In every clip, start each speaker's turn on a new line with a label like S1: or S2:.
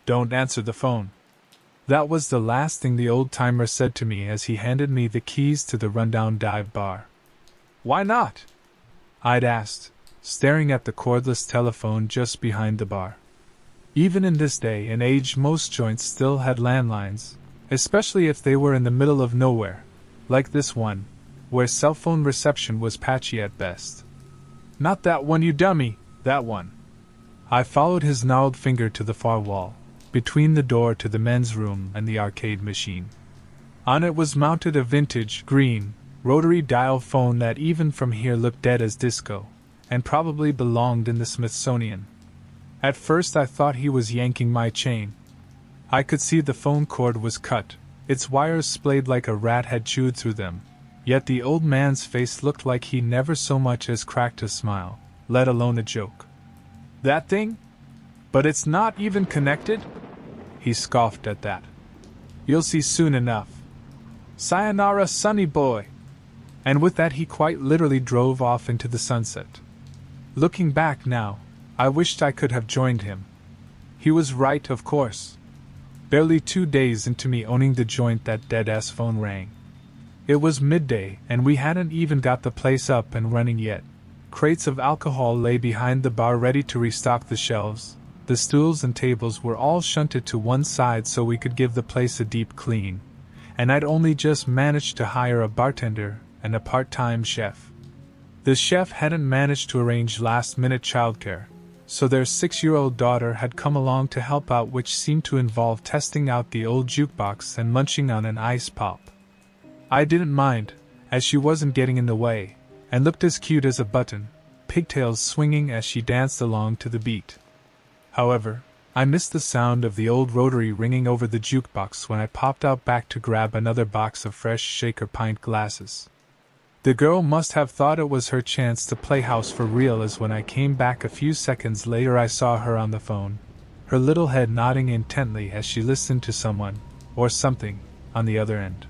S1: Don't answer the phone. That was the last thing the old-timer said to me as he handed me the keys to the rundown dive bar. Why not? I'd asked, staring at the cordless telephone just behind the bar. Even in this day and age, most joints still had landlines, especially if they were in the middle of nowhere, like this one, where cell phone reception was patchy at best. Not that one, you dummy, that one. I followed his gnarled finger to the far wall, between the door to the men's room and the arcade machine. On it was mounted a vintage, green, rotary dial phone that even from here looked dead as disco, and probably belonged in the Smithsonian. At first I thought he was yanking my chain. I could see the phone cord was cut, its wires splayed like a rat had chewed through them, yet the old man's face looked like he never so much as cracked a smile, let alone a joke. That thing? But it's not even connected? He scoffed at that. You'll see soon enough. Sayonara, sonny boy. And with that he quite literally drove off into the sunset. Looking back now, I wished I could have joined him. He was right, of course. Barely 2 days into me owning the joint, that dead-ass phone rang. It was midday, and we hadn't even got the place up and running yet. Crates of alcohol lay behind the bar ready to restock the shelves. The stools and tables were all shunted to one side so we could give the place a deep clean, and I'd only just managed to hire a bartender and a part-time chef. The chef hadn't managed to arrange last-minute childcare, so their 6-year-old daughter had come along to help out, which seemed to involve testing out the old jukebox and munching on an ice pop. I didn't mind, as she wasn't getting in the way, and looked as cute as a button, pigtails swinging as she danced along to the beat. However, I missed the sound of the old rotary ringing over the jukebox when I popped out back to grab another box of fresh shaker pint glasses. The girl must have thought it was her chance to play house for real, as when I came back a few seconds later I saw her on the phone, her little head nodding intently as she listened to someone, or something, on the other end.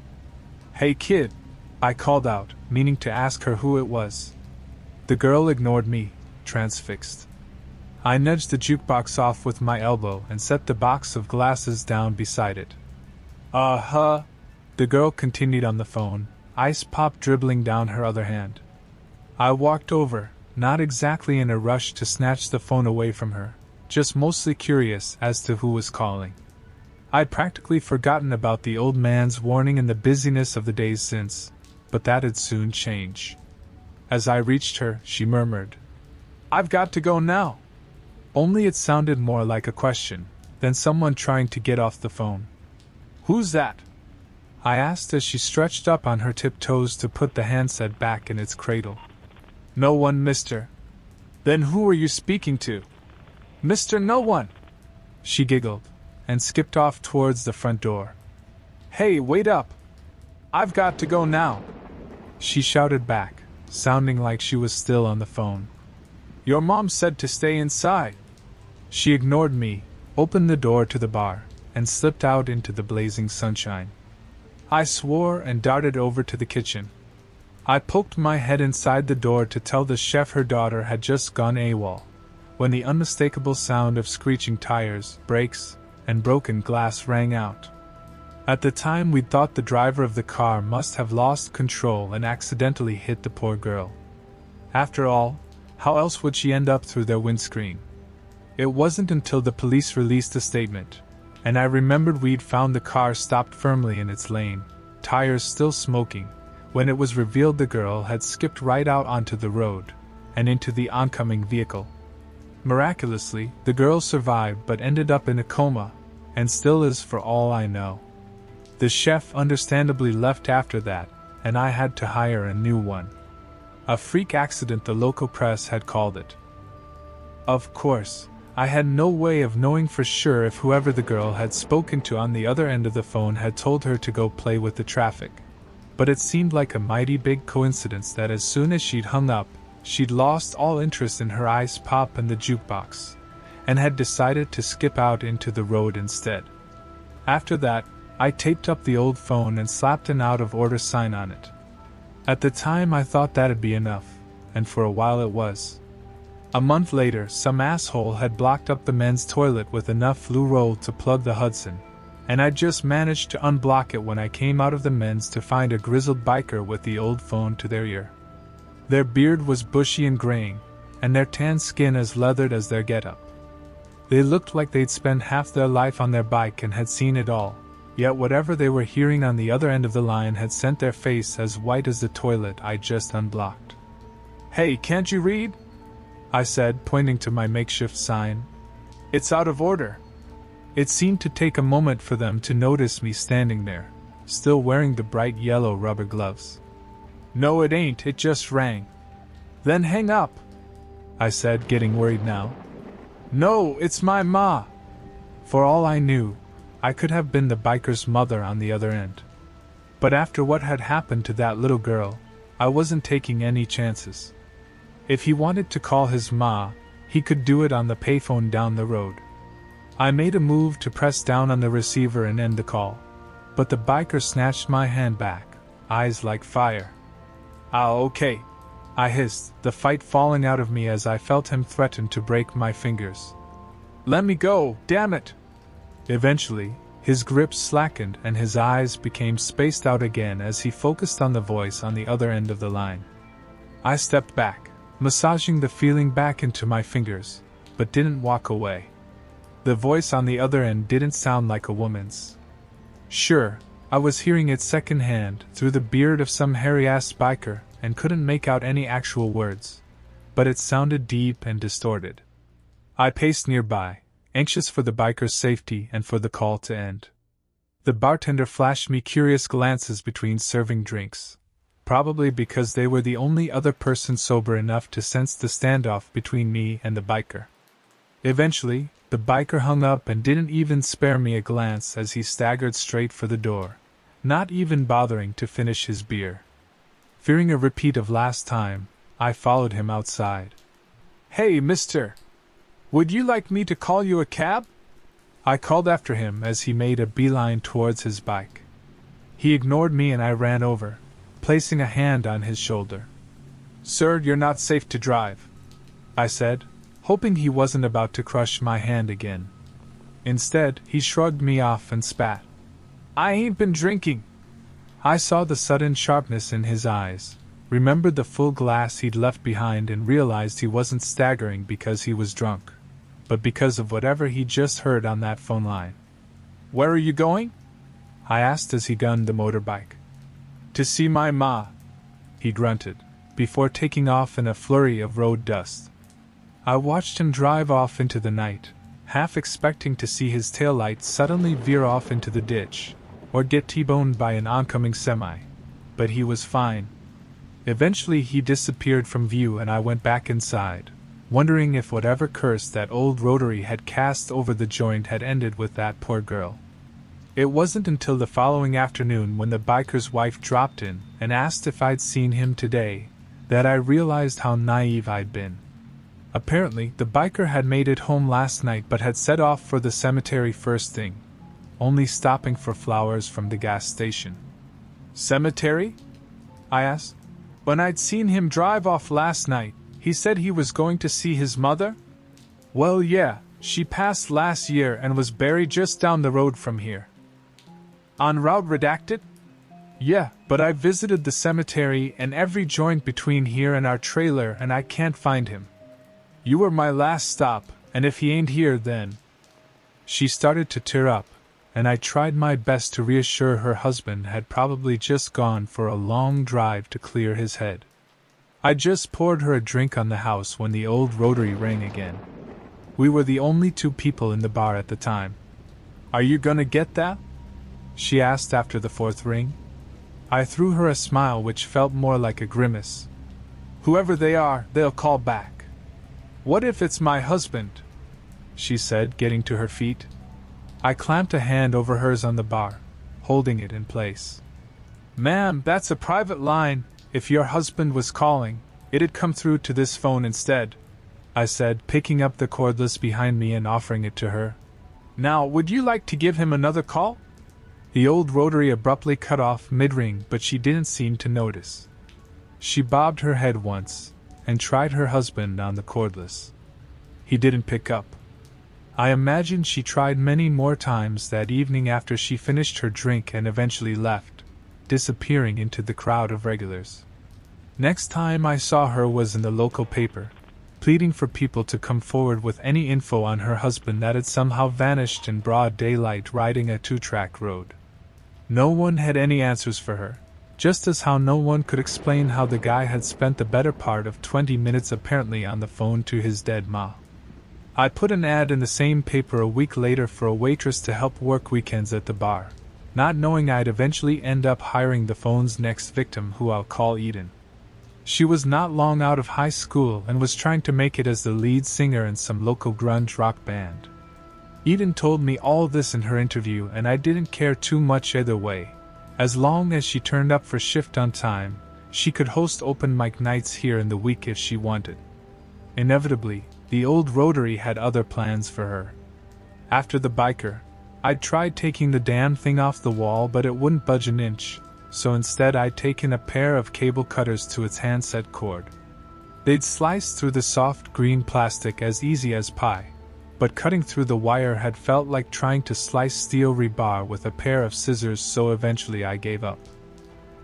S1: Hey kid, I called out, meaning to ask her who it was. The girl ignored me, transfixed. I nudged the jukebox off with my elbow and set the box of glasses down beside it. Uh-huh, the girl continued on the phone, ice pop dribbling down her other hand. I walked over, not exactly in a rush to snatch the phone away from her, just mostly curious as to who was calling. I'd practically forgotten about the old man's warning in the busyness of the days since, but that'd soon change. As I reached her, she murmured, "I've got to go now." Only it sounded more like a question than someone trying to get off the phone. "Who's that?" I asked as she stretched up on her tiptoes to put the handset back in its cradle. "No one, mister." "Then who are you speaking to?" "Mr. No one." She giggled and skipped off towards the front door. "Hey, wait up! I've got to go now," she shouted back, sounding like she was still on the phone. "Your mom said to stay inside." She ignored me, opened the door to the bar, and slipped out into the blazing sunshine. I swore and darted over to the kitchen. I poked my head inside the door to tell the chef her daughter had just gone AWOL, when the unmistakable sound of screeching tires, brakes, and broken glass rang out. At the time we'd thought the driver of the car must have lost control and accidentally hit the poor girl. After all, how else would she end up through their windscreen? It wasn't until the police released a statement, and I remembered we'd found the car stopped firmly in its lane, tires still smoking, when it was revealed the girl had skipped right out onto the road, and into the oncoming vehicle. Miraculously, the girl survived but ended up in a coma, and still is for all I know. The chef understandably left after that, and I had to hire a new one. A freak accident, the local press had called it. Of course, I had no way of knowing for sure if whoever the girl had spoken to on the other end of the phone had told her to go play with the traffic. But it seemed like a mighty big coincidence that as soon as she'd hung up, she'd lost all interest in her ice pop and the jukebox, and had decided to skip out into the road instead. After that, I taped up the old phone and slapped an out-of-order sign on it. At the time I thought that'd be enough, and for a while it was. A month later, some asshole had blocked up the men's toilet with enough blue roll to plug the Hudson, and I just managed to unblock it when I came out of the men's to find a grizzled biker with the old phone to their ear. Their beard was bushy and graying, and their tan skin as leathered as their getup. They looked like they'd spent half their life on their bike and had seen it all, yet whatever they were hearing on the other end of the line had sent their face as white as the toilet I just unblocked. "Hey, can't you read?" I said, pointing to my makeshift sign. "It's out of order." It seemed to take a moment for them to notice me standing there, still wearing the bright yellow rubber gloves. "No, it ain't, it just rang." "Then hang up," I said, getting worried now. "No, it's my ma." For all I knew, I could have been the biker's mother on the other end. But after what had happened to that little girl, I wasn't taking any chances. If he wanted to call his ma, he could do it on the payphone down the road. I made a move to press down on the receiver and end the call, but the biker snatched my hand back, eyes like fire. "Ah, okay," I hissed, the fight falling out of me as I felt him threaten to break my fingers. "Let me go, damn it!" Eventually, his grip slackened and his eyes became spaced out again as he focused on the voice on the other end of the line. I stepped back, massaging the feeling back into my fingers, but didn't walk away. The voice on the other end didn't sound like a woman's. Sure, I was hearing it secondhand through the beard of some hairy-ass biker and couldn't make out any actual words, but it sounded deep and distorted. I paced nearby, anxious for the biker's safety and for the call to end. The bartender flashed me curious glances between serving drinks, probably because they were the only other person sober enough to sense the standoff between me and the biker. Eventually, the biker hung up and didn't even spare me a glance as he staggered straight for the door, not even bothering to finish his beer. Fearing a repeat of last time, I followed him outside. "Hey, mister! Would you like me to call you a cab?" I called after him as he made a beeline towards his bike. He ignored me and I ran over, placing a hand on his shoulder. "Sir, you're not safe to drive," I said, hoping he wasn't about to crush my hand again. Instead, he shrugged me off and spat. "I ain't been drinking." I saw the sudden sharpness in his eyes, remembered the full glass he'd left behind and realized he wasn't staggering because he was drunk, but because of whatever he'd just heard on that phone line. "Where are you going?" I asked as he gunned the motorbike. "To see my ma," he grunted, before taking off in a flurry of road dust. I watched him drive off into the night, half expecting to see his taillight suddenly veer off into the ditch, or get T-boned by an oncoming semi, but he was fine. Eventually he disappeared from view and I went back inside, wondering if whatever curse that old rotary had cast over the joint had ended with that poor girl. It wasn't until the following afternoon when the biker's wife dropped in and asked if I'd seen him today, that I realized how naive I'd been. Apparently, the biker had made it home last night but had set off for the cemetery first thing, only stopping for flowers from the gas station. "Cemetery?" I asked. "When I'd seen him drive off last night, he said he was going to see his mother?" "Well, yeah, she passed last year and was buried just down the road from here." "En route redacted?" "Yeah, but I visited the cemetery and every joint between here and our trailer and I can't find him. You were my last stop, and if he ain't here then..." She started to tear up, and I tried my best to reassure her husband had probably just gone for a long drive to clear his head. I just poured her a drink on the house when the old rotary rang again. We were the only two people in the bar at the time. "Are you gonna get that?" she asked after the fourth ring. I threw her a smile which felt more like a grimace. "Whoever they are, they'll call back." "What if it's my husband?" she said, getting to her feet. I clamped a hand over hers on the bar, holding it in place. "Ma'am, that's a private line. If your husband was calling, it'd come through to this phone instead," I said, picking up the cordless behind me and offering it to her. "Now, would you like to give him another call?" The old rotary abruptly cut off mid-ring, but she didn't seem to notice. She bobbed her head once, and tried her husband on the cordless. He didn't pick up. I imagine she tried many more times that evening after she finished her drink and eventually left, disappearing into the crowd of regulars. Next time I saw her was in the local paper, pleading for people to come forward with any info on her husband that had somehow vanished in broad daylight riding a two-track road. No one had any answers for her, just as how no one could explain how the guy had spent the better part of 20 minutes apparently on the phone to his dead ma. I put an ad in the same paper a week later for a waitress to help work weekends at the bar, not knowing I'd eventually end up hiring the phone's next victim, who I'll call Eden. She was not long out of high school and was trying to make it as the lead singer in some local grunge rock band. Eden told me all this in her interview, and I didn't care too much either way. As long as she turned up for shift on time, she could host open mic nights here in the week if she wanted. Inevitably, the old Rotary had other plans for her. After the biker, I'd tried taking the damn thing off the wall, but it wouldn't budge an inch, so instead I'd taken a pair of cable cutters to its handset cord. They'd sliced through the soft green plastic as easy as pie, but cutting through the wire had felt like trying to slice steel rebar with a pair of scissors, so eventually I gave up.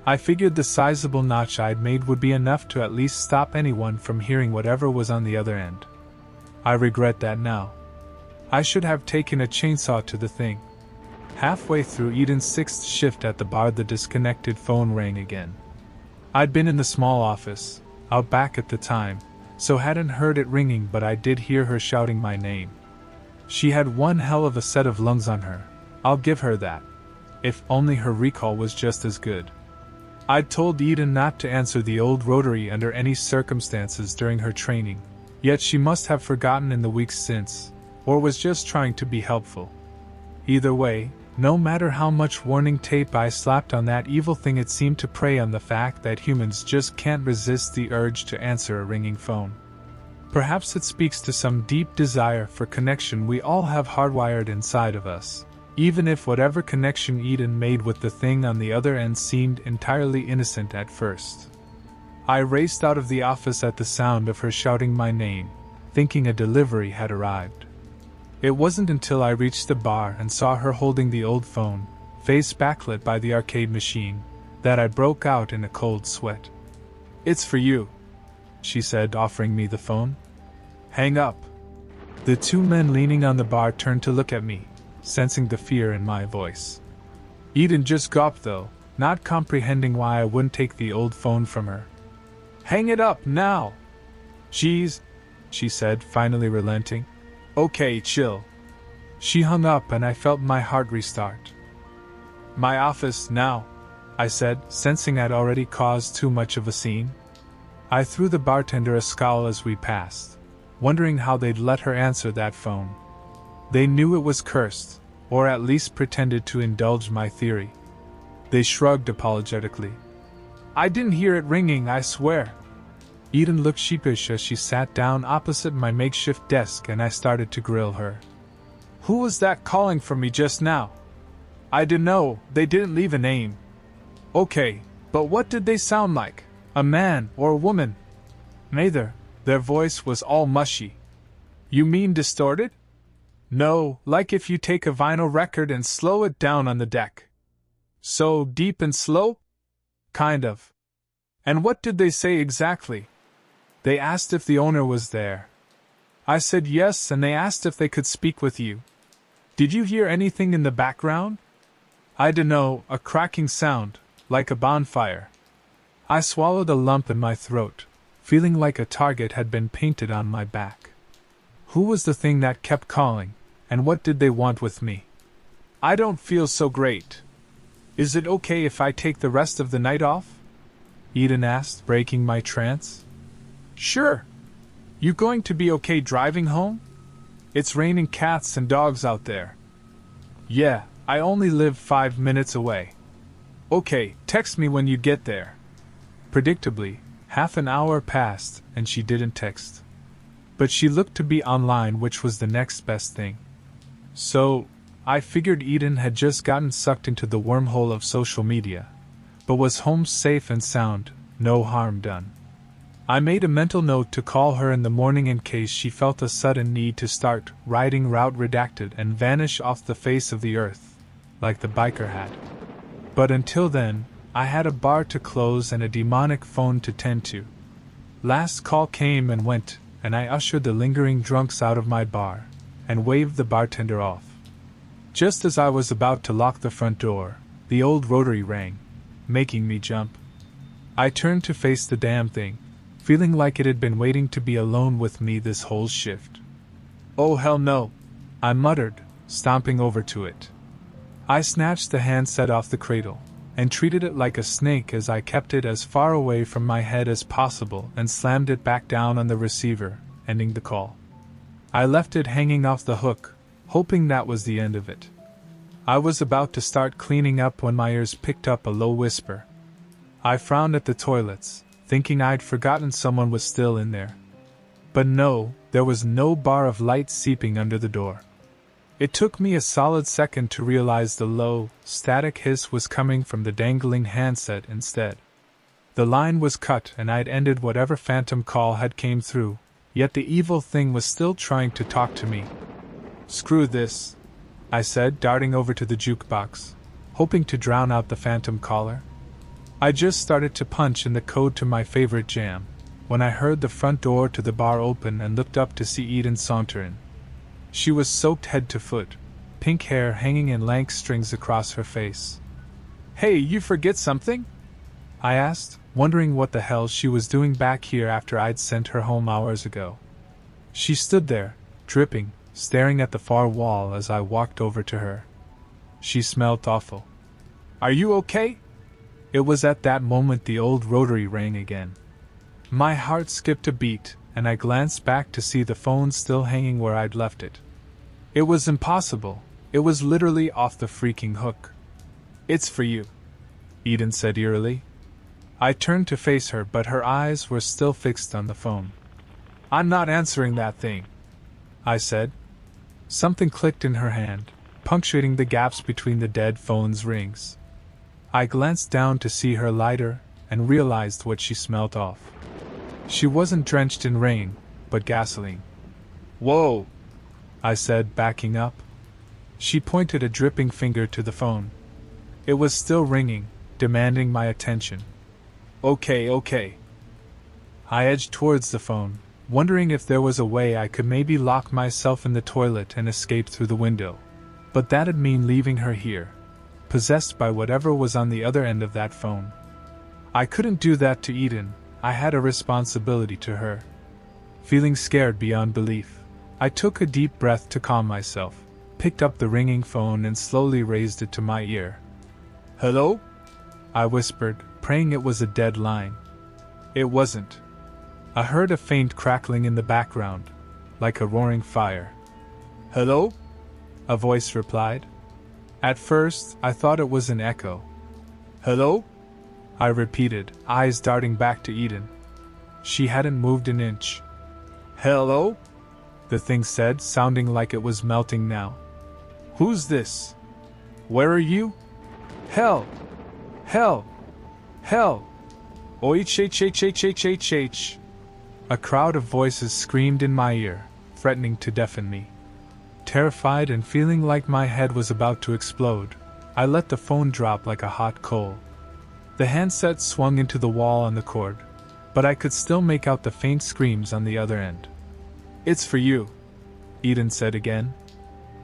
S1: I figured the sizable notch I'd made would be enough to at least stop anyone from hearing whatever was on the other end. I regret that now. I should have taken a chainsaw to the thing. Halfway through Eden's sixth shift at the bar, the disconnected phone rang again. I'd been in the small office, out back at the time, so hadn't heard it ringing, but I did hear her shouting my name. She had one hell of a set of lungs on her, I'll give her that. If only her recall was just as good. I'd told Eden not to answer the old Rotary under any circumstances during her training, yet she must have forgotten in the weeks since, or was just trying to be helpful. Either way, no matter how much warning tape I slapped on that evil thing, it seemed to prey on the fact that humans just can't resist the urge to answer a ringing phone. Perhaps it speaks to some deep desire for connection we all have hardwired inside of us, even if whatever connection Eden made with the thing on the other end seemed entirely innocent at first. I raced out of the office at the sound of her shouting my name, thinking a delivery had arrived. It wasn't until I reached the bar and saw her holding the old phone, face backlit by the arcade machine, that I broke out in a cold sweat. "It's for you," she said, offering me the phone. "Hang up." The two men leaning on the bar turned to look at me, sensing the fear in my voice. Eden just gawped though, not comprehending why I wouldn't take the old phone from her. "Hang it up, now!" "Geez," she said, finally relenting. "Okay, chill." She hung up and I felt my heart restart. "My office, now," I said, sensing I'd already caused too much of a scene. I threw the bartender a scowl as we passed, wondering how they'd let her answer that phone. They knew it was cursed, or at least pretended to indulge my theory. They shrugged apologetically. "I didn't hear it ringing, I swear." Eden looked sheepish as she sat down opposite my makeshift desk, and I started to grill her. "Who was that calling for me just now?" "I dunno, they didn't leave a name." "Okay, but what did they sound like? A man or a woman?" "Neither. Their voice was all mushy." "You mean distorted?" "No, like if you take a vinyl record and slow it down on the deck." "So deep and slow?" "Kind of." "And what did they say exactly?" "They asked if the owner was there." "I said yes, and they asked if they could speak with you." "Did you hear anything in the background?" "I dunno, a cracking sound, like a bonfire." I swallowed a lump in my throat, feeling like a target had been painted on my back. Who was the thing that kept calling, and what did they want with me? "I don't feel so great. Is it okay if I take the rest of the night off?" Eden asked, breaking my trance. "Sure. You going to be okay driving home? It's raining cats and dogs out there." "Yeah, I only live 5 minutes away." "Okay, text me when you get there." Predictably, half an hour passed and she didn't text. But she looked to be online, which was the next best thing. So, I figured Eden had just gotten sucked into the wormhole of social media, but was home safe and sound, no harm done. I made a mental note to call her in the morning in case she felt a sudden need to start writing route redacted and vanish off the face of the earth, like the biker had. But until then, I had a bar to close and a demonic phone to tend to. Last call came and went, and I ushered the lingering drunks out of my bar, and waved the bartender off. Just as I was about to lock the front door, the old rotary rang, making me jump. I turned to face the damn thing, feeling like it had been waiting to be alone with me this whole shift. "Oh hell no," I muttered, stomping over to it. I snatched the handset off the cradle, and treated it like a snake as I kept it as far away from my head as possible and slammed it back down on the receiver, ending the call. I left it hanging off the hook, hoping that was the end of it. I was about to start cleaning up when my ears picked up a low whisper. I frowned at the toilets, thinking I'd forgotten someone was still in there. But no, there was no bar of light seeping under the door. It took me a solid second to realize the low, static hiss was coming from the dangling handset instead. The line was cut and I'd ended whatever phantom call had came through, yet the evil thing was still trying to talk to me. "Screw this," I said, darting over to the jukebox, hoping to drown out the phantom caller. I just started to punch in the code to my favorite jam, when I heard the front door to the bar open and looked up to see Eden saunter in. She was soaked head to foot, pink hair hanging in lank strings across her face. "Hey, you forget something?" I asked, wondering what the hell she was doing back here after I'd sent her home hours ago. She stood there, dripping, staring at the far wall as I walked over to her. She smelled awful. "Are you okay?" It was at that moment the old rotary rang again. My heart skipped a beat, and I glanced back to see the phone still hanging where I'd left it. It was impossible. It was literally off the freaking hook. "It's for you," Eden said eerily. I turned to face her, but her eyes were still fixed on the phone. "I'm not answering that thing," I said. Something clicked in her hand, punctuating the gaps between the dead phone's rings. I glanced down to see her lighter, and realized what she smelt off. She wasn't drenched in rain, but gasoline. "Whoa," I said, backing up. She pointed a dripping finger to the phone. It was still ringing, demanding my attention. Okay. I edged towards the phone, wondering if there was a way I could maybe lock myself in the toilet and escape through the window. But that'd mean leaving her here, possessed by whatever was on the other end of that phone. I couldn't do that to Eden. I had a responsibility to her. Feeling scared beyond belief, I took a deep breath to calm myself, picked up the ringing phone and slowly raised it to my ear. "Hello?" I whispered, praying it was a dead line. It wasn't. I heard a faint crackling in the background, like a roaring fire. "Hello?" a voice replied. At first, I thought it was an echo. "Hello?" I repeated, eyes darting back to Eden. She hadn't moved an inch. "Hello?" the thing said, sounding like it was melting now. "Who's this? Where are you? Hell! Hell! Hell! OHHHHHHH!" A crowd of voices screamed in my ear, threatening to deafen me. Terrified and feeling like my head was about to explode, I let the phone drop like a hot coal. The handset swung into the wall on the cord, but I could still make out the faint screams on the other end. "It's for you," Eden said again.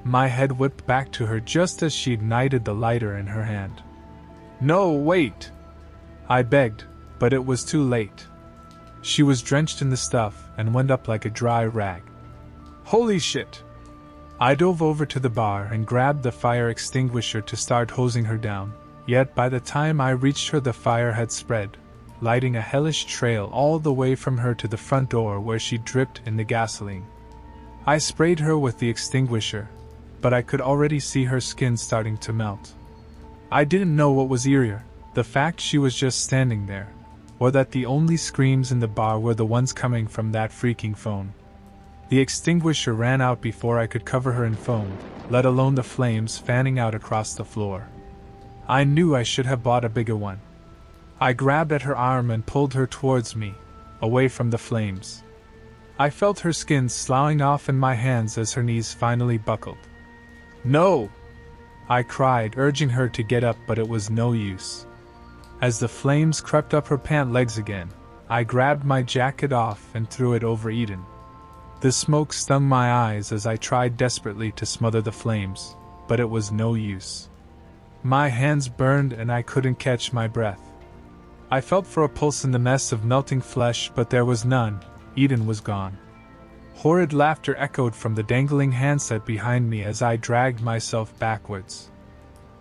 S1: My head whipped back to her just as she ignited the lighter in her hand. "No, wait!" I begged, but it was too late. She was drenched in the stuff and went up like a dry rag. "Holy shit!" I dove over to the bar and grabbed the fire extinguisher to start hosing her down, yet by the time I reached her the fire had spread, lighting a hellish trail all the way from her to the front door where she dripped in the gasoline. I sprayed her with the extinguisher, but I could already see her skin starting to melt. I didn't know what was eerier, the fact she was just standing there, or that the only screams in the bar were the ones coming from that freaking phone. The extinguisher ran out before I could cover her in foam, let alone the flames fanning out across the floor. I knew I should have bought a bigger one. I grabbed at her arm and pulled her towards me. away from the flames. I felt her skin sloughing off in my hands as her knees finally buckled. "No!" I cried, urging her to get up, but it was no use. As the flames crept up her pant legs again, I grabbed my jacket off and threw it over Eden. The smoke stung my eyes as I tried desperately to smother the flames, but it was no use. My hands burned and I couldn't catch my breath. I felt for a pulse in the mess of melting flesh, but there was none. Eden was gone. Horrid laughter echoed from the dangling handset behind me as I dragged myself backwards.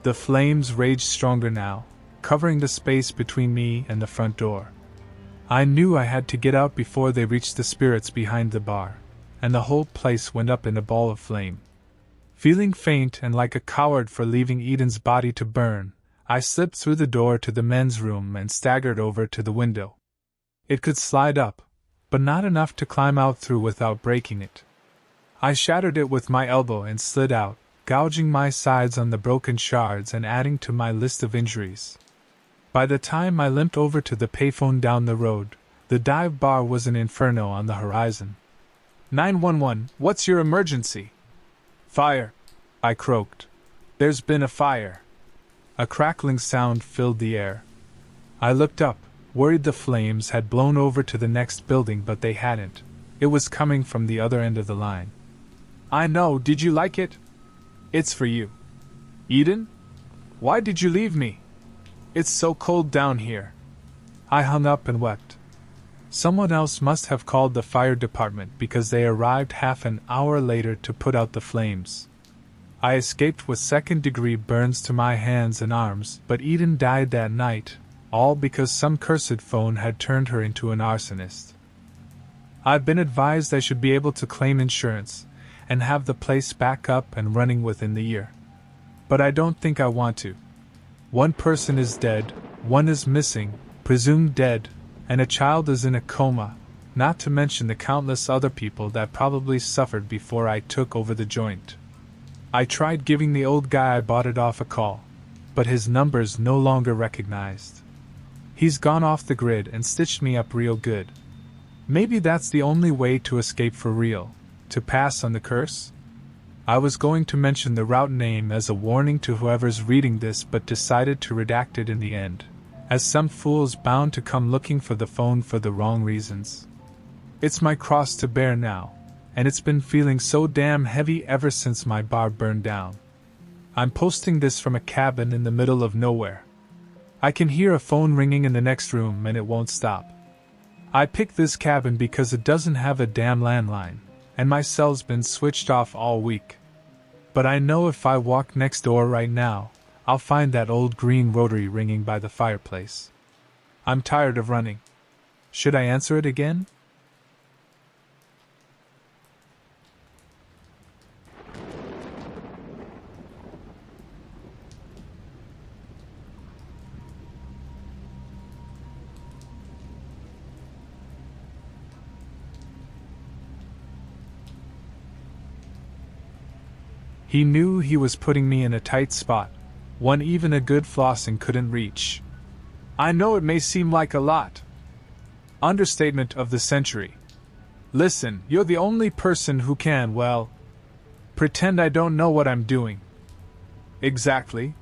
S1: The flames raged stronger now, covering the space between me and the front door. I knew I had to get out before they reached the spirits behind the bar, and the whole place went up in a ball of flame. Feeling faint and like a coward for leaving Eden's body to burn, I slipped through the door to the men's room and staggered over to the window. It could slide up, but not enough to climb out through without breaking it. I shattered it with my elbow and slid out, gouging my sides on the broken shards and adding to my list of injuries. By the time I limped over to the payphone down the road, the dive bar was an inferno on the horizon. 911, what's your emergency? Fire, I croaked. There's been a fire. A crackling sound filled the air. I looked up, worried the flames had blown over to the next building, but they hadn't. It was coming from the other end of the line. I know, did you like it? It's for you. Eden? Why did you leave me? It's so cold down here. I hung up and wept. Someone else must have called the fire department because they arrived half an hour later to put out the flames. I escaped with second-degree burns to my hands and arms, but Eden died that night, all because some cursed phone had turned her into an arsonist. I've been advised I should be able to claim insurance and have the place back up and running within the year. But I don't think I want to. One person is dead, one is missing, presumed dead, and a child is in a coma, not to mention the countless other people that probably suffered before I took over the joint. I tried giving the old guy I bought it off a call, but his number's no longer recognized. He's gone off the grid and stitched me up real good. Maybe that's the only way to escape for real, to pass on the curse? I was going to mention the route name as a warning to whoever's reading this, but decided to redact it in the end, as some fool's bound to come looking for the phone for the wrong reasons. It's my cross to bear now, and it's been feeling so damn heavy ever since my bar burned down. I'm posting this from a cabin in the middle of nowhere. I can hear a phone ringing in the next room and it won't stop. I picked this cabin because it doesn't have a damn landline, and my cell's been switched off all week. But I know if I walk next door right now, I'll find that old green rotary ringing by the fireplace. I'm tired of running. Should I answer it again? He knew he was putting me in a tight spot, one even a good flossing couldn't reach. I know it may seem like a lot. Understatement of the century. Listen, you're the only person who can, well, pretend I don't know what I'm doing. Exactly.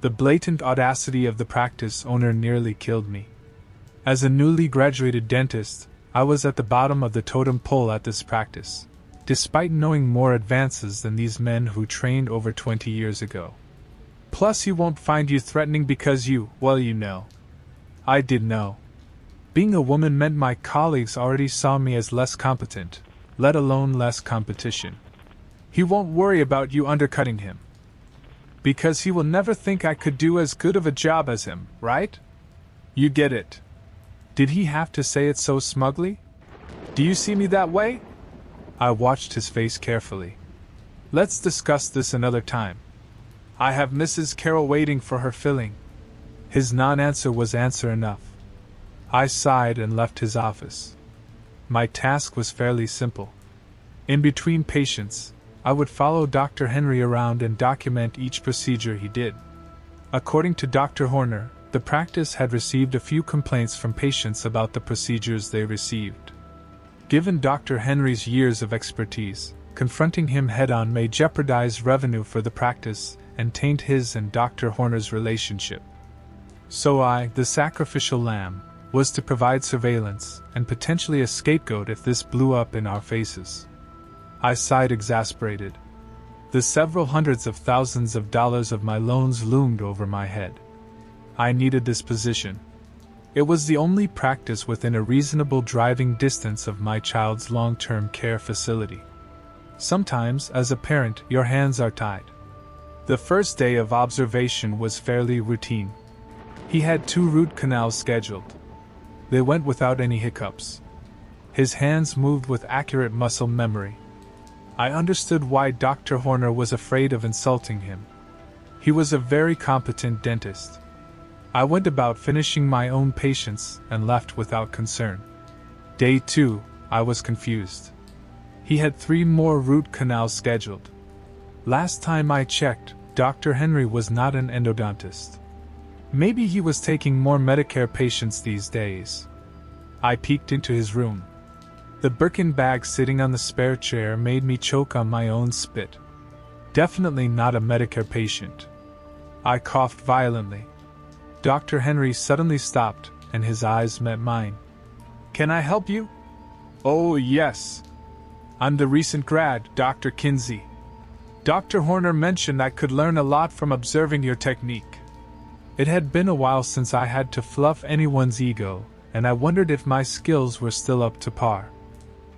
S1: The blatant audacity of the practice owner nearly killed me. As a newly graduated dentist, I was at the bottom of the totem pole at this practice, despite knowing more advances than these men who trained over 20 years ago. Plus he won't find you threatening because well, you know. I did know. Being a woman meant my colleagues already saw me as less competent, let alone less competition. He won't worry about you undercutting him. Because he will never think I could do as good of a job as him, right? You get it. Did he have to say it so smugly? Do you see me that way? I watched his face carefully. Let's discuss this another time. I have Mrs. Carroll waiting for her filling. His non-answer was answer enough. I sighed and left his office. My task was fairly simple. In between patients, I would follow Dr. Henry around and document each procedure he did. According to Dr. Horner, The practice had received a few complaints from patients about the procedures they received. Given Dr. Henry's years of expertise, confronting him head-on may jeopardize revenue for the practice and taint his and Dr. Horner's relationship. So I, the sacrificial lamb, was to provide surveillance and potentially a scapegoat if this blew up in our faces. I sighed exasperated. The several hundreds of thousands of dollars of my loans loomed over my head. I needed this position. It was the only practice within a reasonable driving distance of my child's long-term care facility. Sometimes, as a parent, your hands are tied. The first day of observation was fairly routine. He had 2 root canals scheduled. They went without any hiccups. His hands moved with accurate muscle memory. I understood why Dr. Horner was afraid of insulting him. He was a very competent dentist. I went about finishing my own patients and left without concern. Day 2, I was confused. He had 3 more root canals scheduled. Last time I checked, Dr. Henry was not an endodontist. Maybe he was taking more Medicare patients these days. I peeked into his room. The Birkin bag sitting on the spare chair made me choke on my own spit. Definitely not a Medicare patient. I coughed violently. Dr. Henry suddenly stopped, and his eyes met mine. "Can I help you?" "Oh, yes. I'm the recent grad, Dr. Kinsey. Dr. Horner mentioned I could learn a lot from observing your technique." It had been a while since I had to fluff anyone's ego, and I wondered if my skills were still up to par.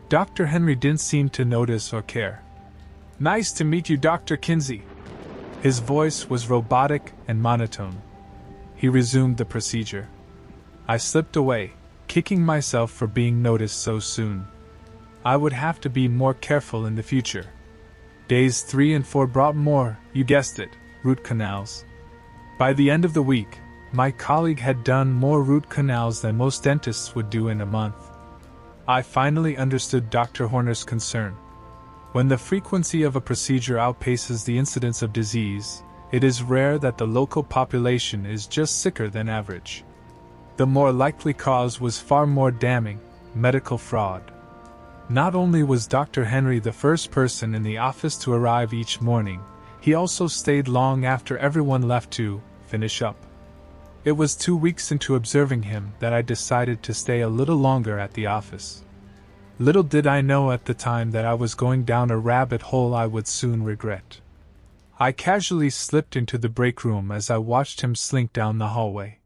S1: Dr. Henry didn't seem to notice or care. "Nice to meet you, Dr. Kinsey." His voice was robotic and monotone. He resumed the procedure. I slipped away, kicking myself for being noticed so soon. I would have to be more careful in the future. Days 3 and 4 brought more, you guessed it, root canals. By the end of the week, my colleague had done more root canals than most dentists would do in a month. I finally understood Dr. Horner's concern. When the frequency of a procedure outpaces the incidence of disease, it is rare that the local population is just sicker than average. The more likely cause was far more damning: medical fraud. Not only was Dr. Henry the first person in the office to arrive each morning, he also stayed long after everyone left to finish up. It was 2 weeks into observing him that I decided to stay a little longer at the office. Little did I know at the time that I was going down a rabbit hole I would soon regret. I casually slipped into the break room as I watched him slink down the hallway.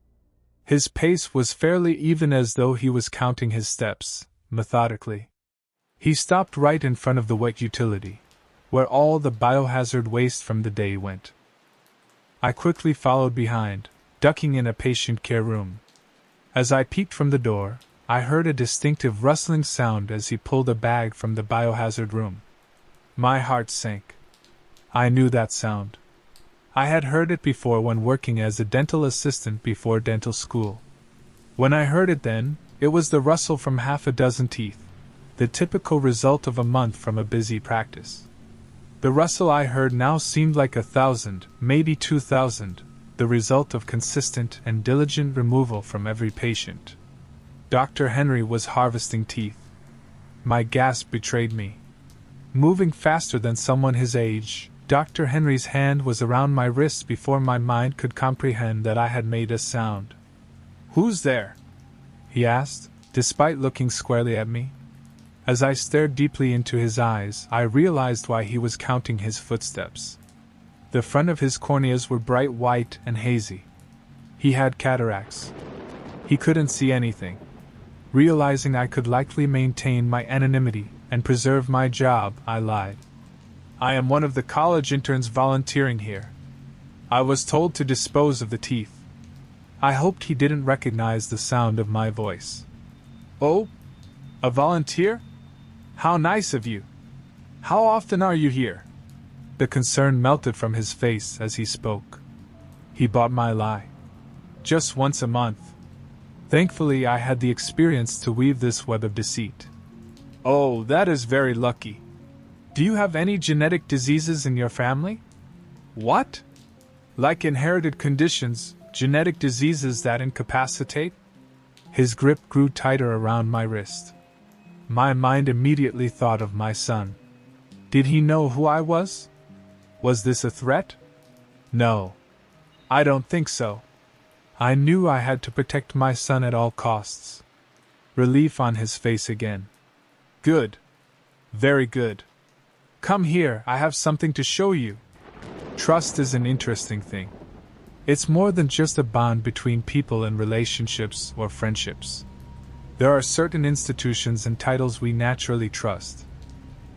S1: His pace was fairly even, as though he was counting his steps, methodically. He stopped right in front of the wet utility, where all the biohazard waste from the day went. I quickly followed behind, ducking in a patient care room. As I peeked from the door, I heard a distinctive rustling sound as he pulled a bag from the biohazard room. My heart sank. I knew that sound. I had heard it before when working as a dental assistant before dental school. When I heard it then, it was the rustle from half a dozen teeth, the typical result of a month from a busy practice. The rustle I heard now seemed like 1,000, maybe 2,000, the result of consistent and diligent removal from every patient. Dr. Henry was harvesting teeth. My gasp betrayed me. Moving faster than someone his age, Dr. Henry's hand was around my wrist before my mind could comprehend that I had made a sound. "Who's there?" he asked, despite looking squarely at me. As I stared deeply into his eyes, I realized why he was counting his footsteps. The front of his corneas were bright white and hazy. He had cataracts. He couldn't see anything. Realizing I could likely maintain my anonymity and preserve my job, I lied. "I am one of the college interns volunteering here. I was told to dispose of the teeth." I hoped he didn't recognize the sound of my voice. "Oh? A volunteer? How nice of you. How often are you here?" The concern melted from his face as he spoke. He bought my lie. "Just once a month." Thankfully, I had the experience to weave this web of deceit. "Oh, that is very lucky. Do you have any genetic diseases in your family?" "What? Like inherited conditions, Genetic diseases that incapacitate? His grip grew tighter around my wrist. My mind immediately thought of my son. Did he know who I was? Was this a threat? No. I don't think so. I knew I had to protect my son at all costs. Relief on his face again. Good. Very good. Come here, I have something to show you. Trust is an interesting thing. It's more than just a bond between people in relationships or friendships. There are certain institutions and titles we naturally trust.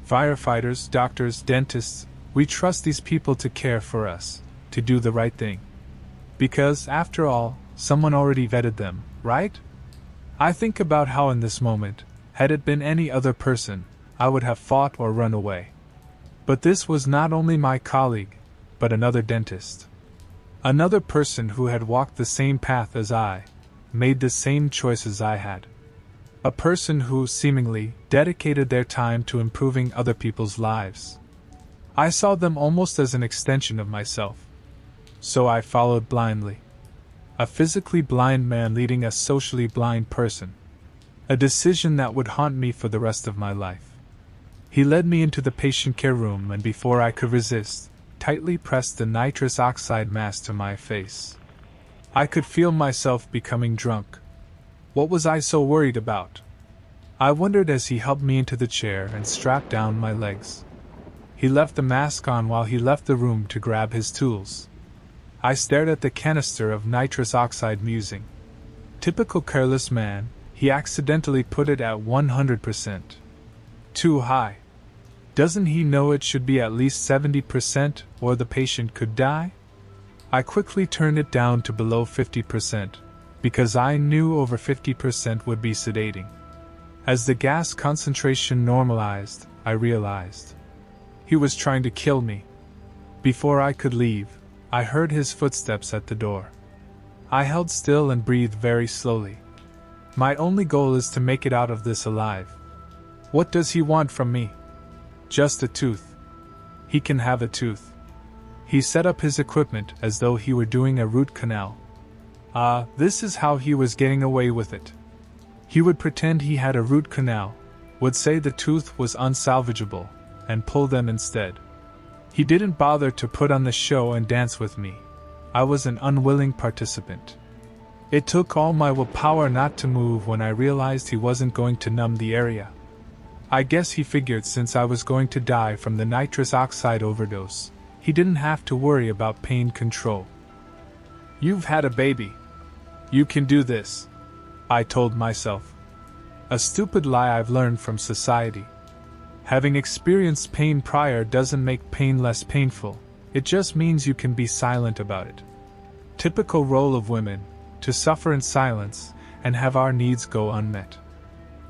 S1: Firefighters, doctors, dentists, we trust these people to care for us, to do the right thing. Because, after all, someone already vetted them, right? I think about how in this moment, had it been any other person, I would have fought or run away. But this was not only my colleague, but another dentist. Another person who had walked the same path as I, made the same choices I had. A person who, seemingly, dedicated their time to improving other people's lives. I saw them almost as an extension of myself. So I followed blindly. A physically blind man leading a socially blind person. A decision that would haunt me for the rest of my life. He led me into the patient care room and before I could resist, tightly pressed the nitrous oxide mask to my face. I could feel myself becoming drunk. What was I so worried about? I wondered as he helped me into the chair and strapped down my legs. He left the mask on while he left the room to grab his tools. I stared at the canister of nitrous oxide musing. Typical careless man, he accidentally put it at 100%. Too high. Doesn't he know it should be at least 70% or the patient could die? I quickly turned it down to below 50%, because I knew over 50% would be sedating. As the gas concentration normalized, I realized he was trying to kill me. Before I could leave, I heard his footsteps at the door. I held still and breathed very slowly. My only goal is to make it out of this alive. What does he want from me? Just a tooth. He can have a tooth. He set up his equipment as though he were doing a root canal. This is how he was getting away with it. He would pretend he had a root canal, would say the tooth was unsalvageable, and pull them instead. He didn't bother to put on the show and dance with me. I was an unwilling participant. It took all my willpower not to move when I realized he wasn't going to numb the area. I guess he figured since I was going to die from the nitrous oxide overdose, he didn't have to worry about pain control. You've had a baby. You can do this, I told myself. A stupid lie I've learned from society. Having experienced pain prior doesn't make pain less painful, it just means you can be silent about it. Typical role of women, to suffer in silence and have our needs go unmet.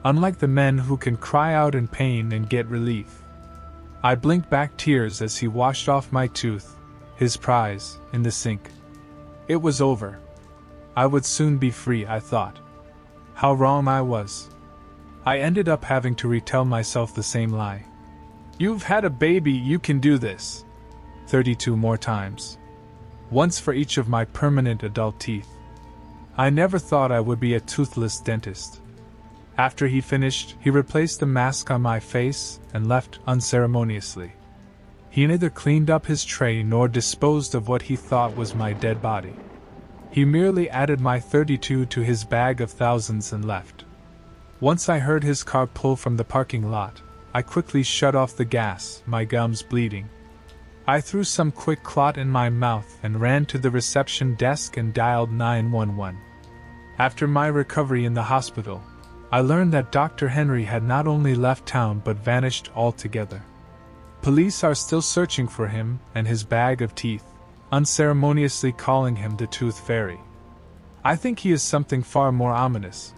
S1: Unlike the men who can cry out in pain and get relief. I blinked back tears as he washed off my tooth, his prize, in the sink. It was over. I would soon be free, I thought. How wrong I was. I ended up having to retell myself the same lie. You've had a baby, you can do this. 32 more times. Once for each of my permanent adult teeth. I never thought I would be a toothless dentist. After he finished, he replaced the mask on my face and left unceremoniously. He neither cleaned up his tray nor disposed of what he thought was my dead body. He merely added my 32 to his bag of thousands and left. Once I heard his car pull from the parking lot, I quickly shut off the gas, my gums bleeding. I threw some quick clot in my mouth and ran to the reception desk and dialed 911. After my recovery in the hospital, I learned that Dr. Henry had not only left town but vanished altogether. Police are still searching for him and his bag of teeth, unceremoniously calling him the Tooth Fairy. I think he is something far more ominous.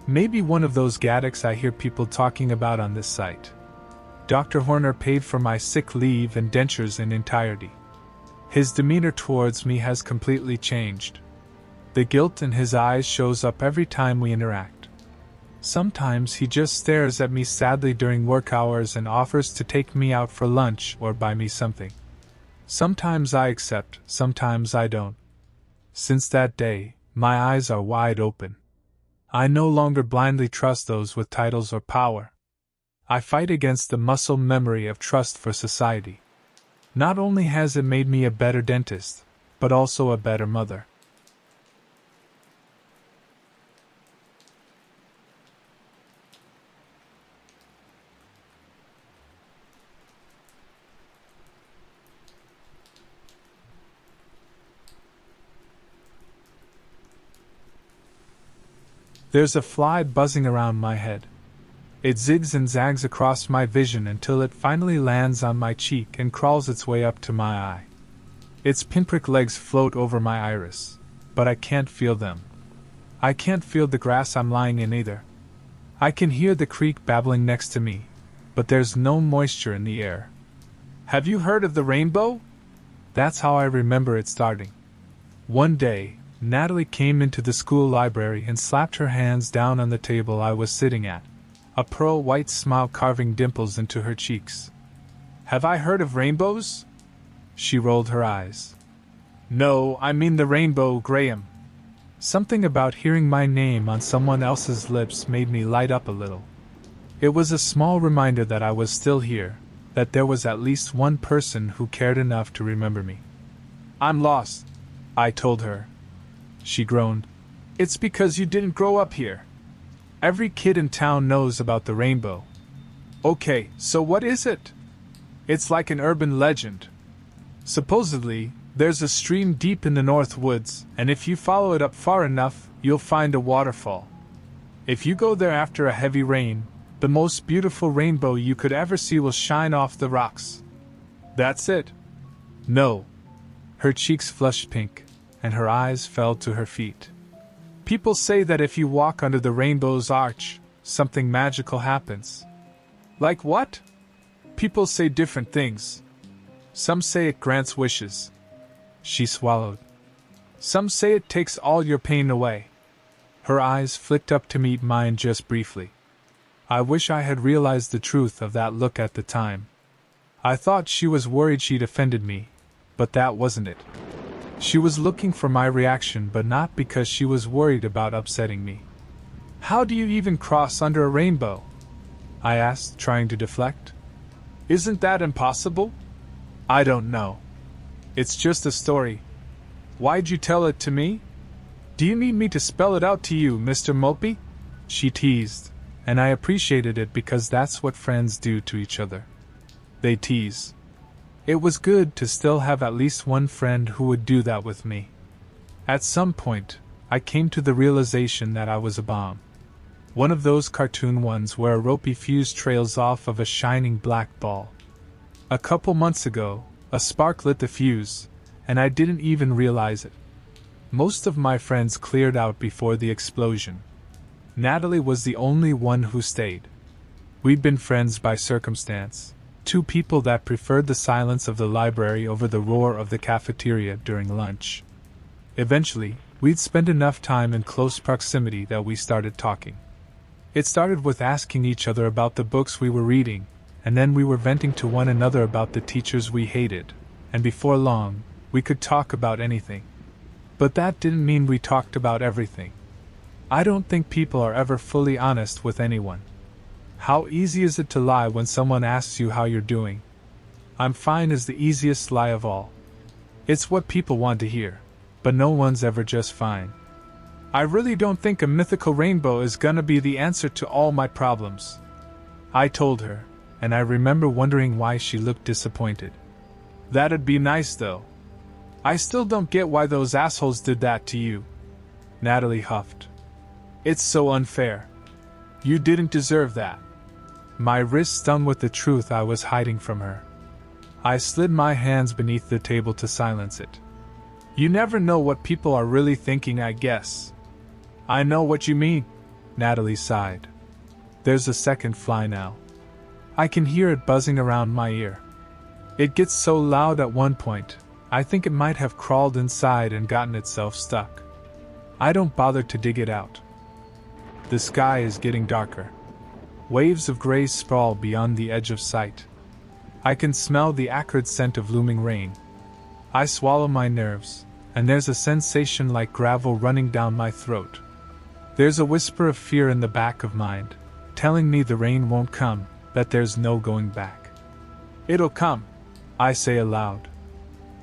S1: Maybe one of those gadgets I hear people talking about on this site. Dr. Horner paid for my sick leave and dentures in entirety. His demeanor towards me has completely changed. The guilt in his eyes shows up every time we interact. Sometimes he just stares at me sadly during work hours and offers to take me out for lunch or buy me something. Sometimes I accept, sometimes I don't. Since that day, my eyes are wide open. I no longer blindly trust those with titles or power. I fight against the muscle memory of trust for society. Not only has it made me a better dentist, but also a better mother. There's a fly buzzing around my head. It zigs and zags across my vision until it finally lands on my cheek and crawls its way up to my eye. Its pinprick legs float over my iris, but I can't feel them. I can't feel the grass I'm lying in either. I can hear the creek babbling next to me, but there's no moisture in the air. Have you heard of the rainbow? That's how I remember it starting. One day, Natalie came into the school library and slapped her hands down on the table I was sitting at, a pearl-white smile carving dimples into her cheeks. Have I heard of rainbows? She rolled her eyes. No, I mean the rainbow, Graham. Something about hearing my name on someone else's lips made me light up a little. It was a small reminder that I was still here, that there was at least one person who cared enough to remember me. I'm lost, I told her. She groaned. It's because you didn't grow up here. Every kid in town knows about the rainbow. Okay, so what is it? It's like an urban legend. Supposedly, there's a stream deep in the North Woods, and if you follow it up far enough, you'll find a waterfall. If you go there after a heavy rain, the most beautiful rainbow you could ever see will shine off the rocks. That's it. No. Her cheeks flushed pink, and her eyes fell to her feet. People say that if you walk under the rainbow's arch, something magical happens. Like what? People say different things. Some say it grants wishes. She swallowed. Some say it takes all your pain away. Her eyes flicked up to meet mine just briefly. I wish I had realized the truth of that look at the time. I thought she was worried she'd offended me, but that wasn't it. She was looking for my reaction, but not because she was worried about upsetting me. How do you even cross under a rainbow? I asked, trying to deflect. Isn't that impossible? I don't know. It's just a story. Why'd you tell it to me? Do you need me to spell it out to you, Mr. Mopey? She teased, and I appreciated it because that's what friends do to each other. They tease. It was good to still have at least one friend who would do that with me. At some point, I came to the realization that I was a bomb. One of those cartoon ones where a ropey fuse trails off of a shining black ball. A couple months ago, a spark lit the fuse, and I didn't even realize it. Most of my friends cleared out before the explosion. Natalie was the only one who stayed. We'd been friends by circumstance. Two people that preferred the silence of the library over the roar of the cafeteria during lunch. Eventually, we'd spent enough time in close proximity that we started talking. It started with asking each other about the books we were reading, and then we were venting to one another about the teachers we hated, and before long, we could talk about anything. But that didn't mean we talked about everything. I don't think people are ever fully honest with anyone. How easy is it to lie when someone asks you how you're doing? I'm fine is the easiest lie of all. It's what people want to hear, but no one's ever just fine. I really don't think a mythical rainbow is gonna be the answer to all my problems. I told her, and I remember wondering why she looked disappointed. That'd be nice though. I still don't get why those assholes did that to you. Natalie huffed. It's so unfair. You didn't deserve that. My wrist stung with the truth I was hiding from her. I slid my hands beneath the table to silence it. You never know what people are really thinking, I guess. I know what you mean, Natalie sighed. There's a second fly now. I can hear it buzzing around my ear. It gets so loud at one point, I think it might have crawled inside and gotten itself stuck. I don't bother to dig it out. The sky is getting darker. Waves of gray sprawl beyond the edge of sight. I can smell the acrid scent of looming rain. I swallow my nerves, and there's a sensation like gravel running down my throat. There's a whisper of fear in the back of mind, telling me the rain won't come, that there's no going back. It'll come, I say aloud.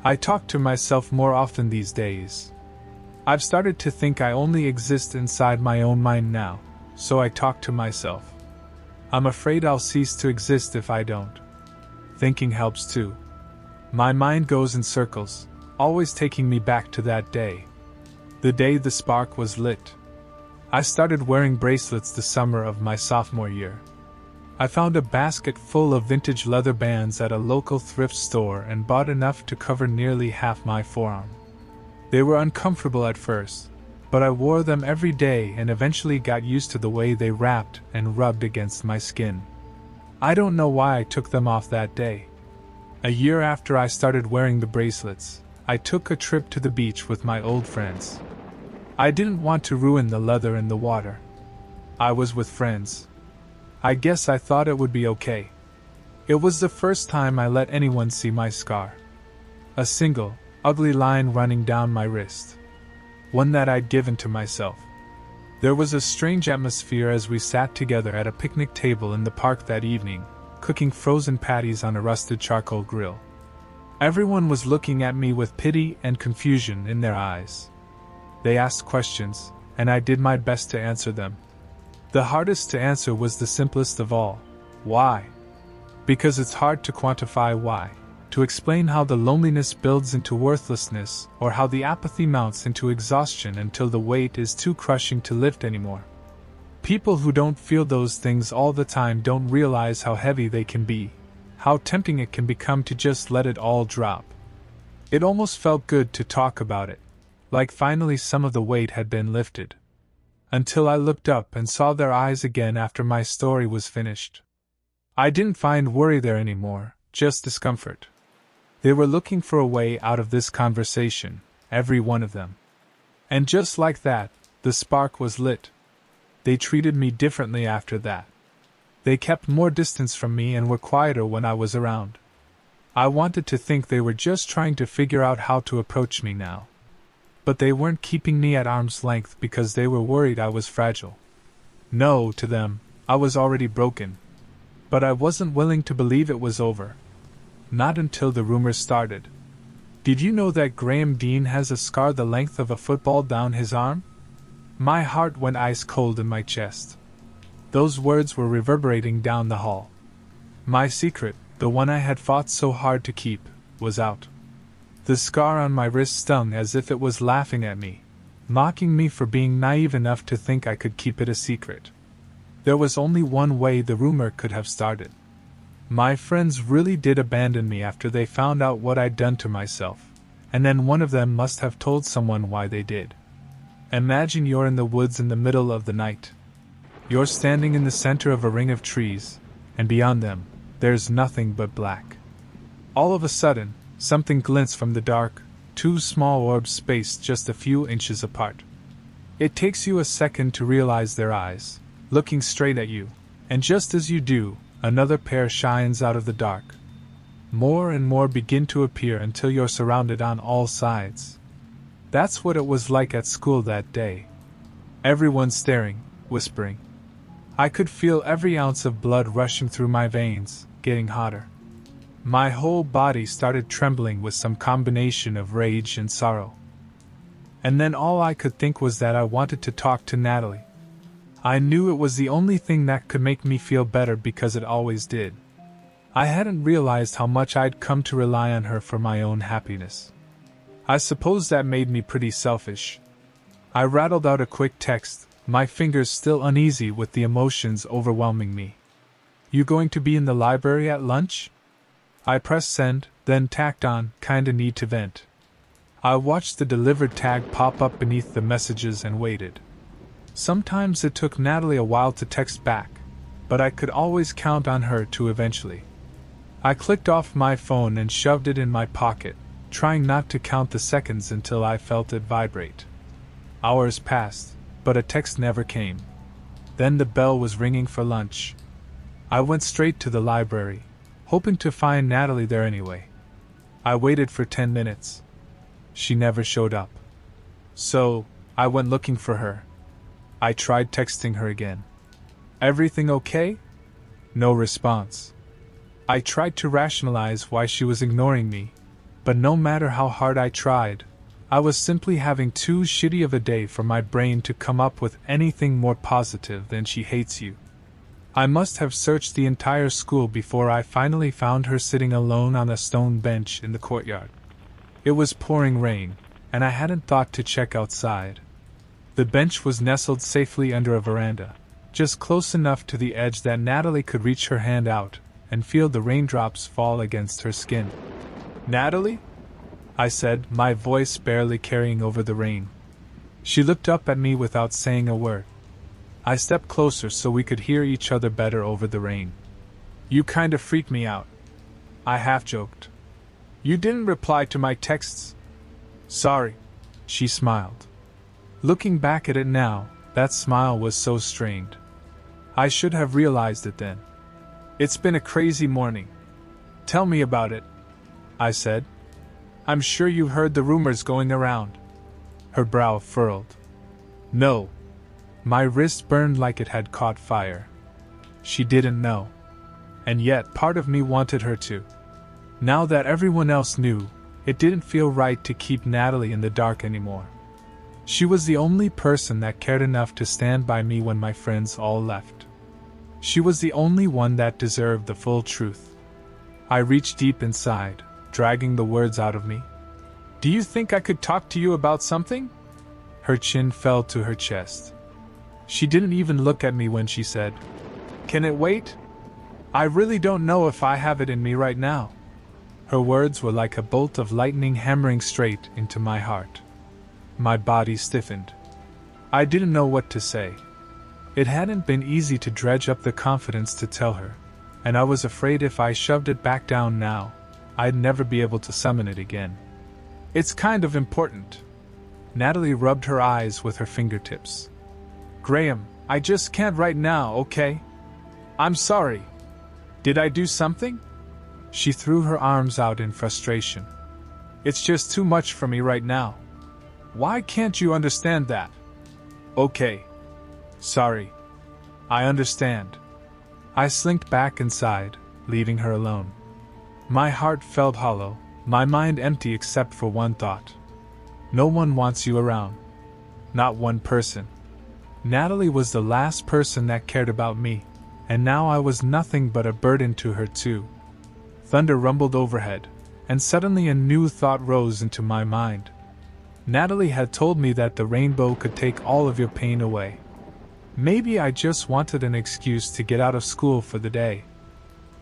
S1: I talk to myself more often these days. I've started to think I only exist inside my own mind now, so I talk to myself. I'm afraid I'll cease to exist if I don't. Thinking helps too. My mind goes in circles, always taking me back to that day. The day the spark was lit. I started wearing bracelets the summer of my sophomore year. I found a basket full of vintage leather bands at a local thrift store and bought enough to cover nearly half my forearm. They were uncomfortable at first, but I wore them every day and eventually got used to the way they wrapped and rubbed against my skin. I don't know why I took them off that day. A year after I started wearing the bracelets, I took a trip to the beach with my old friends. I didn't want to ruin the leather in the water. I was with friends. I guess I thought it would be okay. It was the first time I let anyone see my scar. A single, ugly line running down my wrist. One that I'd given to myself. There was a strange atmosphere as we sat together at a picnic table in the park that evening, cooking frozen patties on a rusted charcoal grill. Everyone was looking at me with pity and confusion in their eyes. They asked questions, and I did my best to answer them. The hardest to answer was the simplest of all. Why? Because it's hard to quantify why, to explain how the loneliness builds into worthlessness, or how the apathy mounts into exhaustion until the weight is too crushing to lift anymore. People who don't feel those things all the time don't realize how heavy they can be, how tempting it can become to just let it all drop. It almost felt good to talk about it, like finally some of the weight had been lifted. Until I looked up and saw their eyes again after my story was finished. I didn't find worry there anymore, just discomfort. They were looking for a way out of this conversation, every one of them. And just like that, the spark was lit. They treated me differently after that. They kept more distance from me and were quieter when I was around. I wanted to think they were just trying to figure out how to approach me now. But they weren't keeping me at arm's length because they were worried I was fragile. No, to them, I was already broken. But I wasn't willing to believe it was over. Not until the rumors started. Did you know that Graham Dean has a scar the length of a football down his arm? My heart went ice cold in my chest. Those words were reverberating down the hall. My secret, the one I had fought so hard to keep, was out. The scar on my wrist stung as if it was laughing at me, mocking me for being naive enough to think I could keep it a secret. There was only one way the rumor could have started. My friends really did abandon me after they found out what I'd done to myself, and then one of them must have told someone why they did. Imagine you're in the woods in the middle of the night. You're standing in the center of a ring of trees, and beyond them, there's nothing but black. All of a sudden, something glints from the dark, two small orbs spaced just a few inches apart. It takes you a second to realize their eyes, looking straight at you, and just as you do, another pair shines out of the dark. More and more begin to appear until you're surrounded on all sides. That's what it was like at school that day. Everyone staring, whispering. I could feel every ounce of blood rushing through my veins, getting hotter. My whole body started trembling with some combination of rage and sorrow. And then all I could think was that I wanted to talk to Natalie. I knew it was the only thing that could make me feel better because it always did. I hadn't realized how much I'd come to rely on her for my own happiness. I suppose that made me pretty selfish. I rattled out a quick text, my fingers still uneasy with the emotions overwhelming me. You going to be in the library at lunch? I pressed send, then tacked on, kinda need to vent. I watched the delivered tag pop up beneath the messages and waited. Sometimes it took Natalie a while to text back, but I could always count on her to eventually. I clicked off my phone and shoved it in my pocket, trying not to count the seconds until I felt it vibrate. Hours passed, but a text never came. Then the bell was ringing for lunch. I went straight to the library, hoping to find Natalie there anyway. I waited for 10 minutes. she never showed up. So, I went looking for her. I tried texting her again. Everything okay? No response. I tried to rationalize why she was ignoring me, but no matter how hard I tried, I was simply having too shitty of a day for my brain to come up with anything more positive than she hates you. I must have searched the entire school before I finally found her sitting alone on a stone bench in the courtyard. It was pouring rain, and I hadn't thought to check outside. The bench was nestled safely under a veranda, just close enough to the edge that Natalie could reach her hand out and feel the raindrops fall against her skin. "Natalie?" I said, my voice barely carrying over the rain. She looked up at me without saying a word. I stepped closer so we could hear each other better over the rain. "You kinda freaked me out," I half-joked. "You didn't reply to my texts." "Sorry," she smiled. Looking back at it now, that smile was so strained. I should have realized it then. "It's been a crazy morning. Tell me about it," I said. "I'm sure you heard the rumors going around." Her brow furrowed. "No." My wrist burned like it had caught fire. She didn't know. And yet part of me wanted her to. Now that everyone else knew, it didn't feel right to keep Natalie in the dark anymore. She was the only person that cared enough to stand by me when my friends all left. She was the only one that deserved the full truth. I reached deep inside, dragging the words out of me. "Do you think I could talk to you about something?" Her chin fell to her chest. She didn't even look at me when she said, "Can it wait? I really don't know if I have it in me right now." Her words were like a bolt of lightning hammering straight into my heart. My body stiffened. I didn't know what to say. It hadn't been easy to dredge up the confidence to tell her, and I was afraid if I shoved it back down now, I'd never be able to summon it again. "It's kind of important." Natalie rubbed her eyes with her fingertips. "Graham, I just can't right now, okay? I'm sorry. Did I do something?" She threw her arms out in frustration. "It's just too much for me right now. Why can't you understand that?" "Okay. Sorry. I understand." I slinked back inside, leaving her alone. My heart felt hollow, my mind empty except for one thought. No one wants you around. Not one person. Natalie was the last person that cared about me, and now I was nothing but a burden to her too. Thunder rumbled overhead, and suddenly a new thought rose into my mind. Natalie had told me that the rainbow could take all of your pain away. Maybe I just wanted an excuse to get out of school for the day.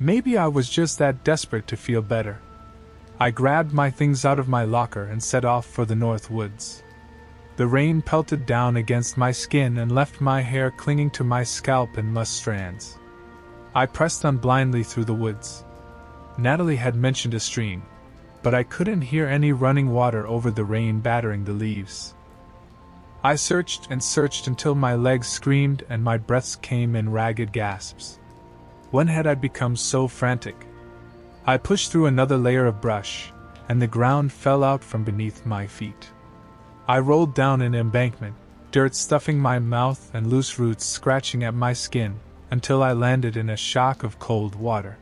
S1: Maybe I was just that desperate to feel better. I grabbed my things out of my locker and set off for the north woods. The rain pelted down against my skin and left my hair clinging to my scalp in mussed strands. I pressed on blindly through the woods. Natalie had mentioned a stream, but I couldn't hear any running water over the rain battering the leaves. I searched and searched until my legs screamed and my breaths came in ragged gasps. When had I become so frantic? I pushed through another layer of brush, and the ground fell out from beneath my feet. I rolled down an embankment, dirt stuffing my mouth and loose roots scratching at my skin, until I landed in a shock of cold water.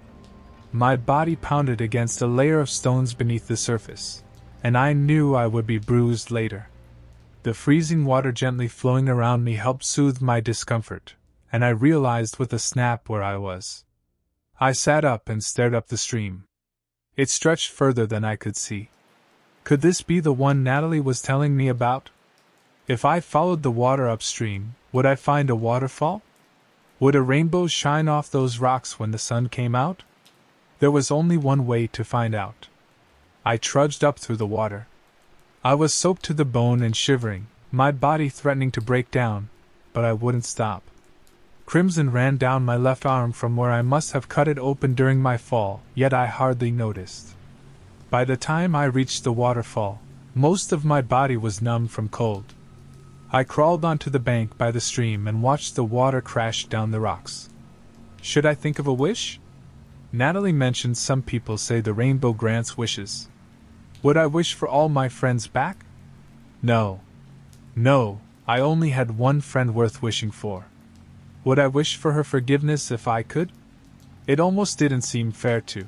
S1: My body pounded against a layer of stones beneath the surface, and I knew I would be bruised later. The freezing water gently flowing around me helped soothe my discomfort, and I realized with a snap where I was. I sat up and stared up the stream. It stretched further than I could see. Could this be the one Natalie was telling me about? If I followed the water upstream, would I find a waterfall? Would a rainbow shine off those rocks when the sun came out? There was only one way to find out. I trudged up through the water. I was soaked to the bone and shivering, my body threatening to break down, but I wouldn't stop. Crimson ran down my left arm from where I must have cut it open during my fall, yet I hardly noticed. By the time I reached the waterfall, most of my body was numb from cold. I crawled onto the bank by the stream and watched the water crash down the rocks. Should I think of a wish? Natalie mentioned some people say the rainbow grants wishes. Would I wish for all my friends back? No. No, I only had one friend worth wishing for. Would I wish for her forgiveness if I could? It almost didn't seem fair to.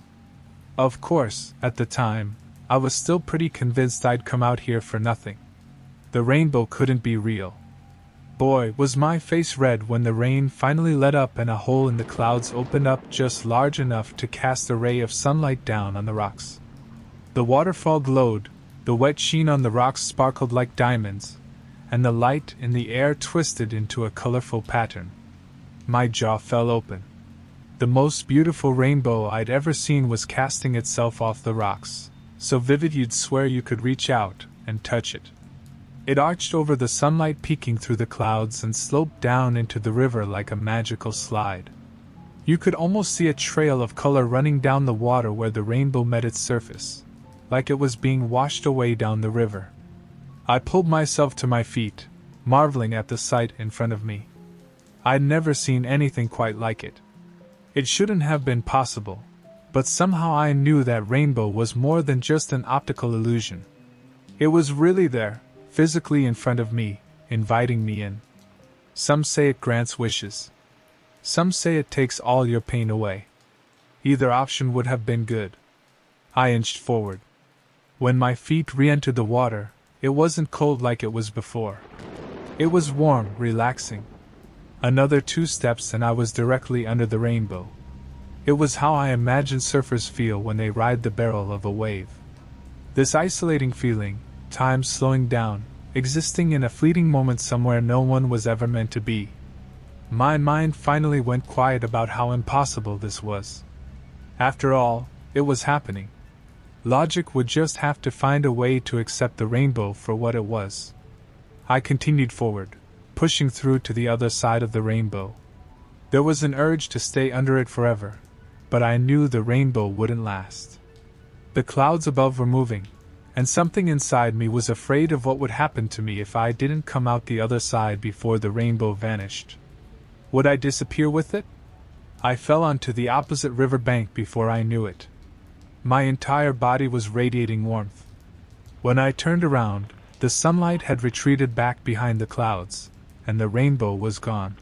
S1: Of course, at the time, I was still pretty convinced I'd come out here for nothing. The rainbow couldn't be real. Boy, was my face red when the rain finally let up and a hole in the clouds opened up just large enough to cast a ray of sunlight down on the rocks. The waterfall glowed, the wet sheen on the rocks sparkled like diamonds, and the light in the air twisted into a colorful pattern. My jaw fell open. The most beautiful rainbow I'd ever seen was casting itself off the rocks, so vivid you'd swear you could reach out and touch it. It arched over the sunlight peeking through the clouds and sloped down into the river like a magical slide. You could almost see a trail of color running down the water where the rainbow met its surface, like it was being washed away down the river. I pulled myself to my feet, marveling at the sight in front of me. I'd never seen anything quite like it. It shouldn't have been possible, but somehow I knew that rainbow was more than just an optical illusion. It was really there, physically in front of me, inviting me in. Some say it grants wishes. Some say it takes all your pain away. Either option would have been good. I inched forward. When my feet re-entered the water, it wasn't cold like it was before. It was warm, relaxing. Another 2 steps and I was directly under the rainbow. It was how I imagine surfers feel when they ride the barrel of a wave. This isolating feeling, time slowing down, existing in a fleeting moment somewhere no one was ever meant to be. My mind finally went quiet about how impossible this was. After all, it was happening. Logic would just have to find a way to accept the rainbow for what it was. I continued forward, pushing through to the other side of the rainbow. There was an urge to stay under it forever, but I knew the rainbow wouldn't last. The clouds above were moving, and something inside me was afraid of what would happen to me if I didn't come out the other side before the rainbow vanished. Would I disappear with it? I fell onto the opposite river bank before I knew it. My entire body was radiating warmth. When I turned around, the sunlight had retreated back behind the clouds, and the rainbow was gone.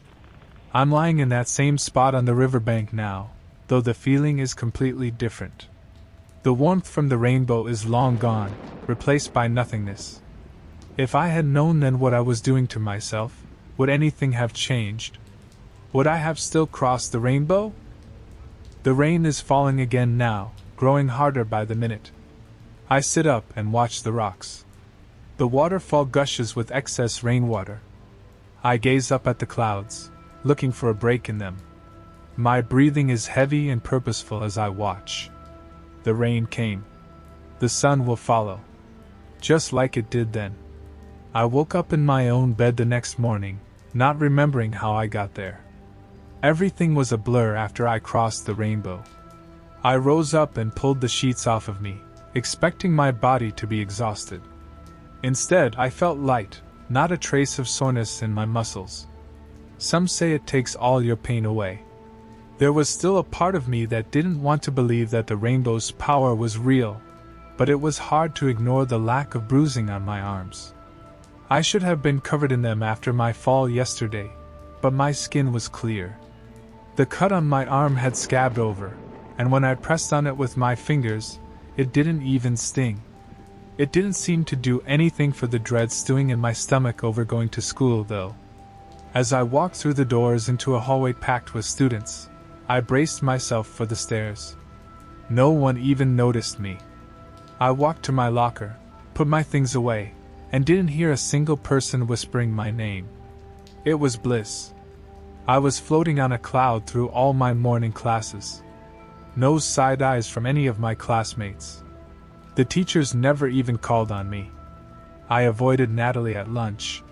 S1: I'm lying in that same spot on the riverbank now, though the feeling is completely different. The warmth from the rainbow is long gone, replaced by nothingness. If I had known then what I was doing to myself, would anything have changed? Would I have still crossed the rainbow? The rain is falling again now, growing harder by the minute. I sit up and watch the rocks. The waterfall gushes with excess rainwater. I gaze up at the clouds, looking for a break in them. My breathing is heavy and purposeful as I watch. The rain came. The sun will follow. Just like it did then. I woke up in my own bed the next morning, not remembering how I got there. Everything was a blur after I crossed the rainbow. I rose up and pulled the sheets off of me, expecting my body to be exhausted. Instead, I felt light, not a trace of soreness in my muscles. Some say it takes all your pain away. There was still a part of me that didn't want to believe that the rainbow's power was real, but it was hard to ignore the lack of bruising on my arms. I should have been covered in them after my fall yesterday, but my skin was clear. The cut on my arm had scabbed over, and when I pressed on it with my fingers, it didn't even sting. It didn't seem to do anything for the dread stewing in my stomach over going to school, though. As I walked through the doors into a hallway packed with students, I braced myself for the stares. No one even noticed me. I walked to my locker, put my things away, and didn't hear a single person whispering my name. It was bliss. I was floating on a cloud through all my morning classes. No side eyes from any of my classmates. The teachers never even called on me. I avoided Natalie at lunch.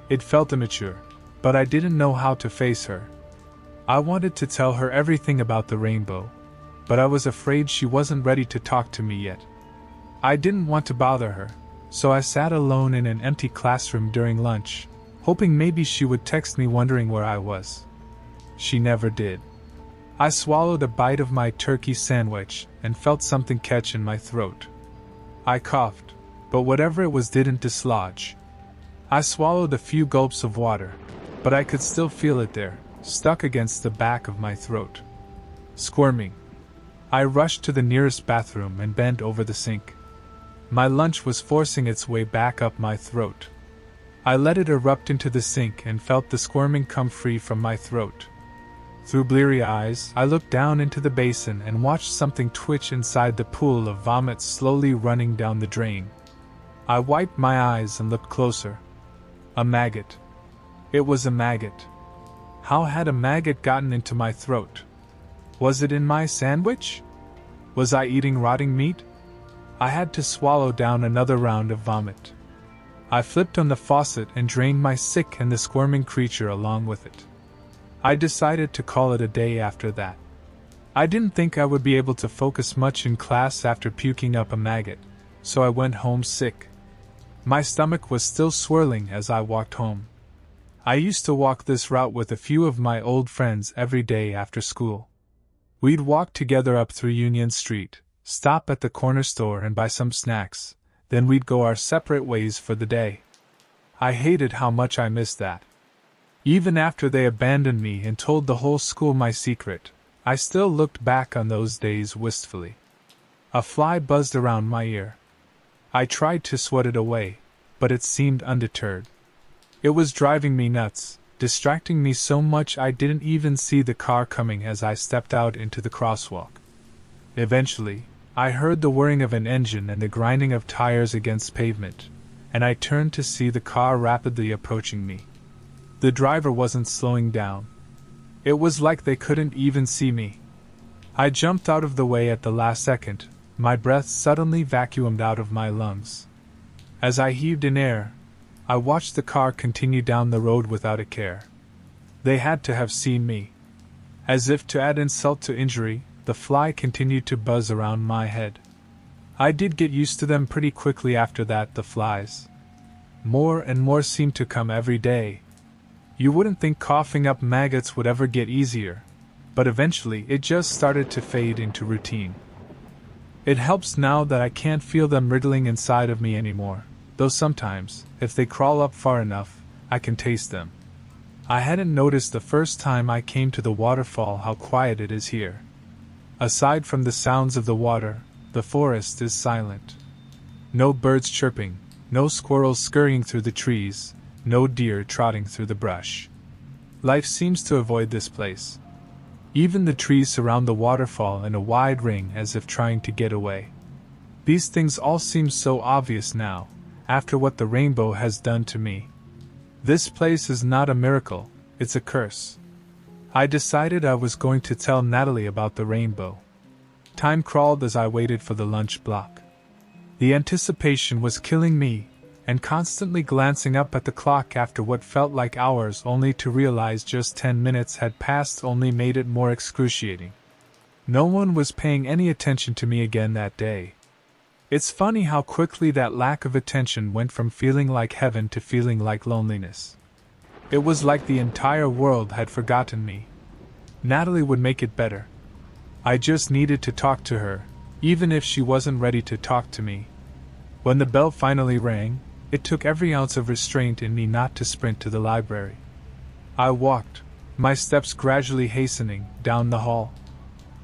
S1: It felt immature, but I didn't know how to face her. I wanted to tell her everything about the rainbow, but I was afraid she wasn't ready to talk to me yet. I didn't want to bother her, so I sat alone in an empty classroom during lunch, hoping maybe she would text me wondering where I was. She never did. I swallowed a bite of my turkey sandwich and felt something catch in my throat. I coughed, but whatever it was didn't dislodge. I swallowed a few gulps of water, but I could still feel it there, stuck against the back of my throat. Squirming, I rushed to the nearest bathroom and bent over the sink. My lunch was forcing its way back up my throat. I let it erupt into the sink and felt the squirming come free from my throat. Through bleary eyes, I looked down into the basin and watched something twitch inside the pool of vomit slowly running down the drain. I wiped my eyes and looked closer. A maggot. It was a maggot. How had a maggot gotten into my throat? Was it in my sandwich? Was I eating rotting meat? I had to swallow down another round of vomit. I flipped on the faucet and drained my sick and the squirming creature along with it. I decided to call it a day after that. I didn't think I would be able to focus much in class after puking up a maggot, so I went home sick. My stomach was still swirling as I walked home. I used to walk this route with a few of my old friends every day after school. We'd walk together up through Union Street, stop at the corner store and buy some snacks, then we'd go our separate ways for the day. I hated how much I missed that. Even after they abandoned me and told the whole school my secret, I still looked back on those days wistfully. A fly buzzed around my ear. I tried to swat it away, but it seemed undeterred. It was driving me nuts, distracting me so much I didn't even see the car coming as I stepped out into the crosswalk. Eventually, I heard the whirring of an engine and the grinding of tires against pavement, and I turned to see the car rapidly approaching me. The driver wasn't slowing down. It was like they couldn't even see me. I jumped out of the way at the last second, my breath suddenly vacuumed out of my lungs. As I heaved in air, I watched the car continue down the road without a care. They had to have seen me. As if to add insult to injury, the fly continued to buzz around my head. I did get used to them pretty quickly after that, the flies. More and more seemed to come every day. You wouldn't think coughing up maggots would ever get easier, but eventually it just started to fade into routine. It helps now that I can't feel them riddling inside of me anymore, though sometimes, if they crawl up far enough, I can taste them. I hadn't noticed the first time I came to the waterfall how quiet it is here. Aside from the sounds of the water, the forest is silent. No birds chirping, no squirrels scurrying through the trees, no deer trotting through the brush. Life seems to avoid this place. Even the trees surround the waterfall in a wide ring as if trying to get away. These things all seem so obvious now, after what the rainbow has done to me. This place is not a miracle, it's a curse. I decided I was going to tell Natalie about the rainbow. Time crawled as I waited for the lunch block. The anticipation was killing me, and constantly glancing up at the clock after what felt like hours only to realize just 10 minutes had passed only made it more excruciating. No one was paying any attention to me again that day. It's funny how quickly that lack of attention went from feeling like heaven to feeling like loneliness. It was like the entire world had forgotten me. Natalie would make it better. I just needed to talk to her, even if she wasn't ready to talk to me. When the bell finally rang, it took every ounce of restraint in me not to sprint to the library. I walked, my steps gradually hastening, down the hall.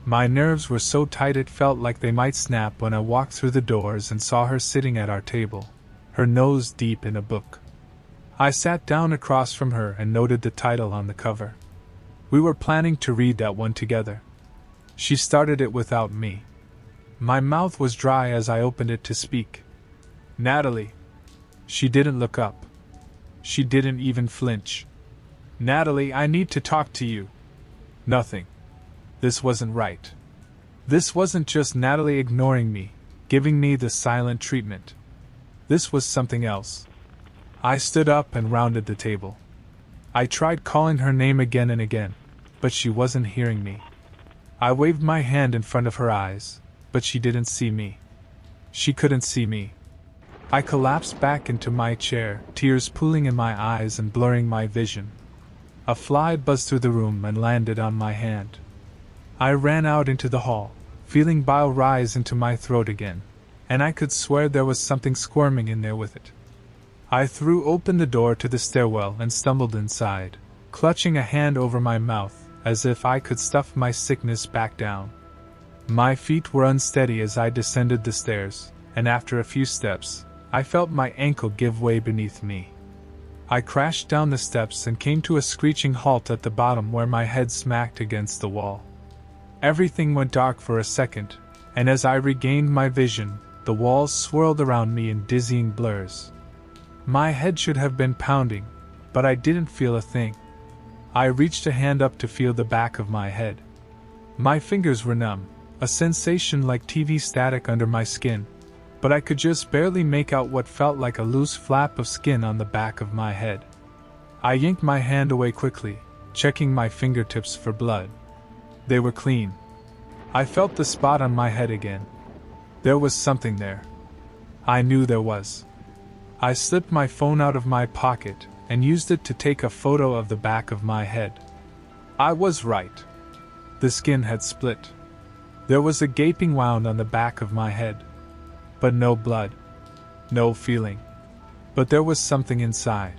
S1: My nerves were so tight it felt like they might snap when I walked through the doors and saw her sitting at our table, her nose deep in a book. I sat down across from her and noted the title on the cover. We were planning to read that one together. She started it without me. My mouth was dry as I opened it to speak. "Natalie." She didn't look up. She didn't even flinch. "Natalie, I need to talk to you." Nothing. This wasn't right. This wasn't just Natalie ignoring me, giving me the silent treatment. This was something else. I stood up and rounded the table. I tried calling her name again and again, but she wasn't hearing me. I waved my hand in front of her eyes, but she didn't see me. She couldn't see me. I collapsed back into my chair, tears pooling in my eyes and blurring my vision. A fly buzzed through the room and landed on my hand. I ran out into the hall, feeling bile rise into my throat again. and I could swear there was something squirming in there with it. I threw open the door to the stairwell and stumbled inside, clutching a hand over my mouth as if I could stuff my sickness back down. My feet were unsteady as I descended the stairs, and after a few steps, I felt my ankle give way beneath me. I crashed down the steps and came to a screeching halt at the bottom where my head smacked against the wall. Everything went dark for a second, and as I regained my vision, the walls swirled around me in dizzying blurs. My head should have been pounding, but I didn't feel a thing. I reached a hand up to feel the back of my head. My fingers were numb, a sensation like TV static under my skin, but I could just barely make out what felt like a loose flap of skin on the back of my head. I yanked my hand away quickly, checking my fingertips for blood. They were clean. I felt the spot on my head again. There was something there. I knew there was. I slipped my phone out of my pocket and used it to take a photo of the back of my head. I was right. The skin had split. There was a gaping wound on the back of my head. But no blood. No feeling. But there was something inside.